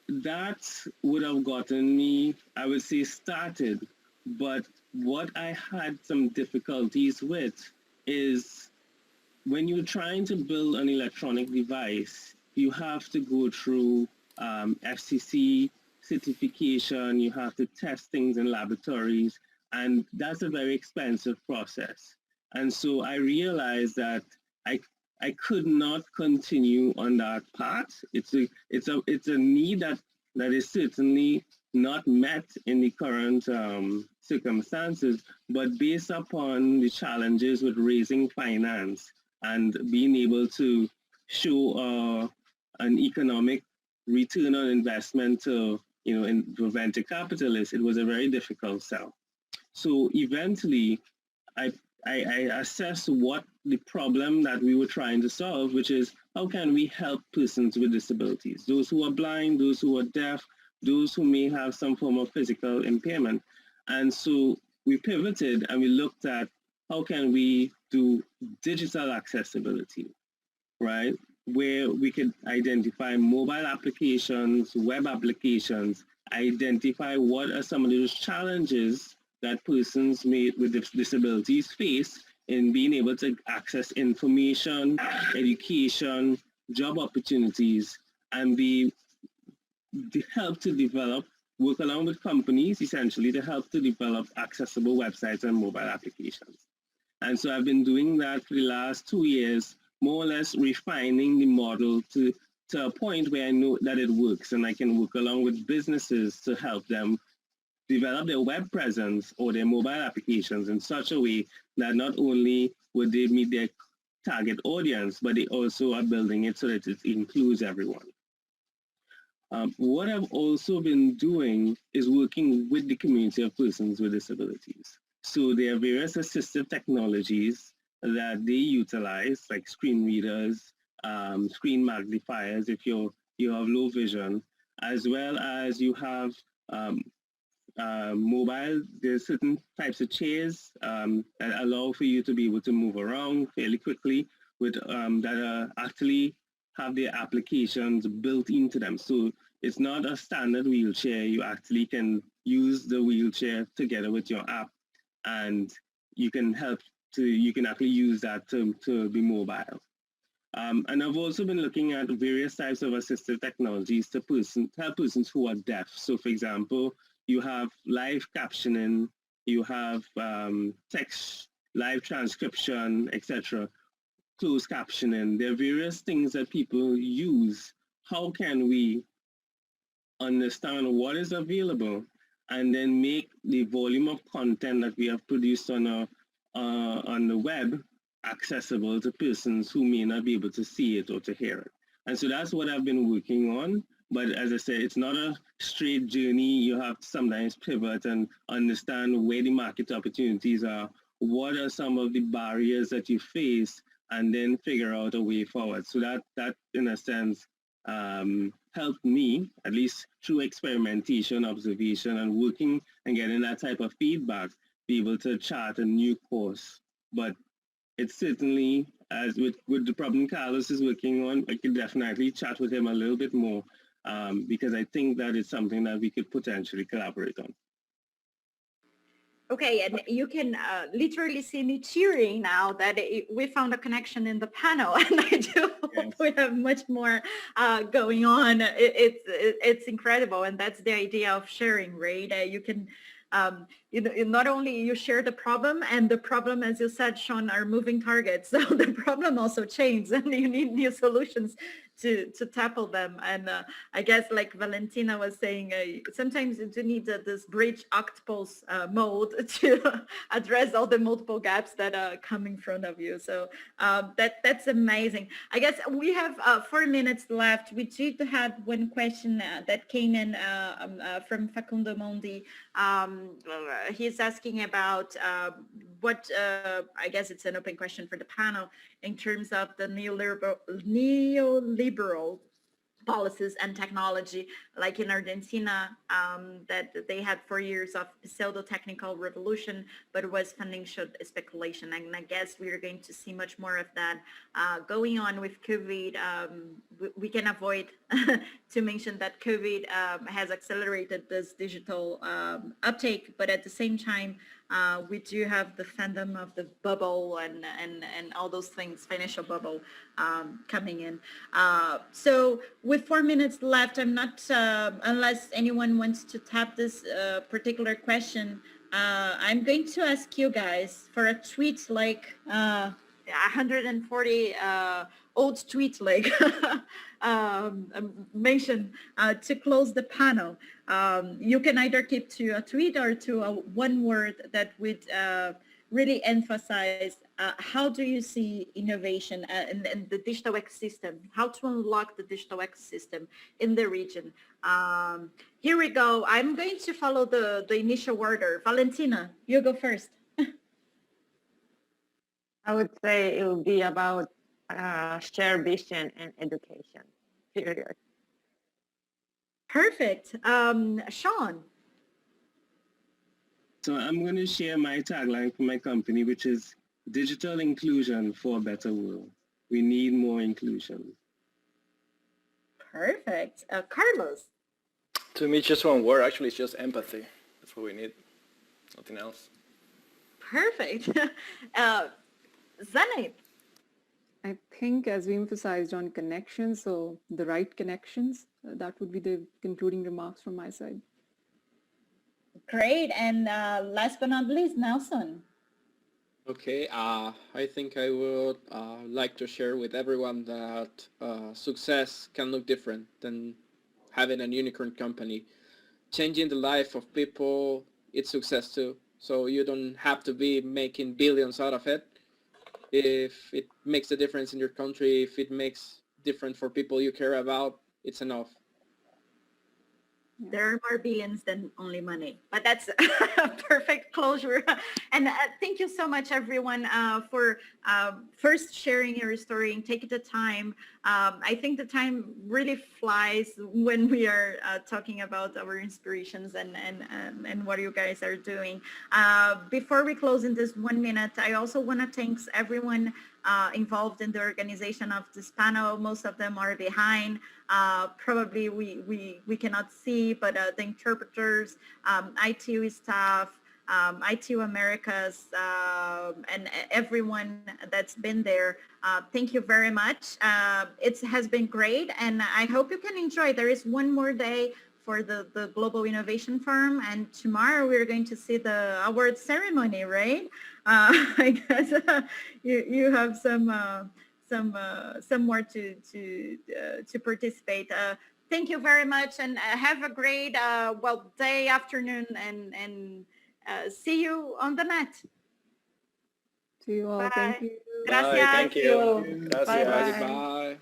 that would have gotten me, I would say, started. But what I had some difficulties with is when you're trying to build an electronic device, you have to go through FCC certification, you have to test things in laboratories, and that's a very expensive process. And so I realized that I could not continue on that path. It's a need that is certainly not met in the current circumstances, but based upon the challenges with raising finance and being able to show an economic return on investment to venture capitalists, it was a very difficult sell. So eventually, I assessed what the problem that we were trying to solve, which is how can we help persons with disabilities, those who are blind, those who are deaf, those who may have some form of physical impairment. And so we pivoted and we looked at how can we do digital accessibility, right? Where we could identify mobile applications, web applications, identify what are some of those challenges that persons with disabilities face in being able to access information, education, job opportunities, and help to develop, work along with companies essentially to help to develop accessible websites and mobile applications. And so I've been doing that for the last 2 years, more or less refining the model to a point where I know that it works and I can work along with businesses to help them develop their web presence or their mobile applications in such a way that not only would they meet their target audience, but they also are building it so that it includes everyone. What I've also been doing is working with the community of persons with disabilities. So there are various assistive technologies that they utilize, like screen readers, screen magnifiers if you have low vision, as well as you have mobile. There's certain types of chairs that allow for you to be able to move around fairly quickly with that actually have their applications built into them. So it's not a standard wheelchair. You actually can use the wheelchair together with your app, and you can actually use that to be mobile. And I've also been looking at various types of assistive technologies to help persons who are deaf. So for example, you have live captioning, you have text live transcription, etc., closed captioning. There are various things that people use. How can we understand what is available and then make the volume of content that we have produced on the web accessible to persons who may not be able to see it or to hear it? And so that's what I've been working on. But as I said, it's not a straight journey. You have to sometimes pivot and understand where the market opportunities are, what are some of the barriers that you face, and then figure out a way forward. So that in a sense, helped me, at least through experimentation, observation, and working and getting that type of feedback, be able to chart a new course. But it's certainly, as with the problem Carlos is working on, I could definitely chat with him a little bit more, because I think that is something that we could potentially collaborate on. Okay, and you can literally see me cheering now that we found a connection in the panel, and I do hope we have much more going on. It's incredible, and that's the idea of sharing, right? You can, not only you share the problem, and the problem, as you said, Sean, are moving targets. So the problem also changes, and you need new solutions to tackle them. And I guess, like Valentina was saying, sometimes you do need this bridge octopus mode to address all the multiple gaps that come in front of you. So that's amazing. I guess we have 4 minutes left. We did have one question that came in from Facundo Mondi. He's asking about what, I guess it's an open question for the panel, in terms of the neoliberal policies and technology, like in Argentina, that they had 4 years of pseudo-technical revolution, but it was financial speculation. And I guess we are going to see much more of that going on with COVID. We can avoid to mention that COVID has accelerated this digital uptake, but at the same time, we do have the fandom of the bubble and all those things, financial bubble coming in. So with 4 minutes left, I'm not, unless anyone wants to tap this particular question, I'm going to ask you guys for a tweet like 140 old tweet like mention to close the panel. You can either keep to a tweet or to a one word that would really emphasize how do you see innovation in the digital ecosystem, how to unlock the digital ecosystem in the region. Here we go. I'm going to follow the initial order. Valentina, you go first. I would say it would be about shared vision and education, period. Perfect. Sean. So I'm going to share my tagline for my company, which is digital inclusion for a better world. We need more inclusion. Perfect. Carlos. To me, just one word. Actually, it's just empathy. That's what we need. Nothing else. Perfect. Zainab. I think, as we emphasized on connections, so the right connections, that would be the concluding remarks from my side. Great. And last but not least, Nelson. Okay, I think I would like to share with everyone that success can look different than having a unicorn company. Changing the life of people, it's success too. So you don't have to be making billions out of it. If it makes a difference in your country, if it makes difference for people you care about, it's enough. There are more billions than only money, but that's a perfect closure. And thank you so much, everyone, for first sharing your story and taking the time. I think the time really flies when we are talking about our inspirations and what you guys are doing. Before we close in this 1 minute, I also want to thank everyone involved in the organization of this panel. Most of them are behind. Probably we cannot see, but the interpreters, ITU staff, ITU Americas, and everyone that's been there. Thank you very much. It has been great, and I hope you can enjoy. There is one more day for the Global Innovation Forum. And tomorrow we're going to see the award ceremony, right? I guess you have some more to participate. Thank you very much, and have a great day, afternoon, and see you on the net. See you all. Bye. Thank you. Gracias. Bye. Thank you. Bye Gracias. bye. Bye.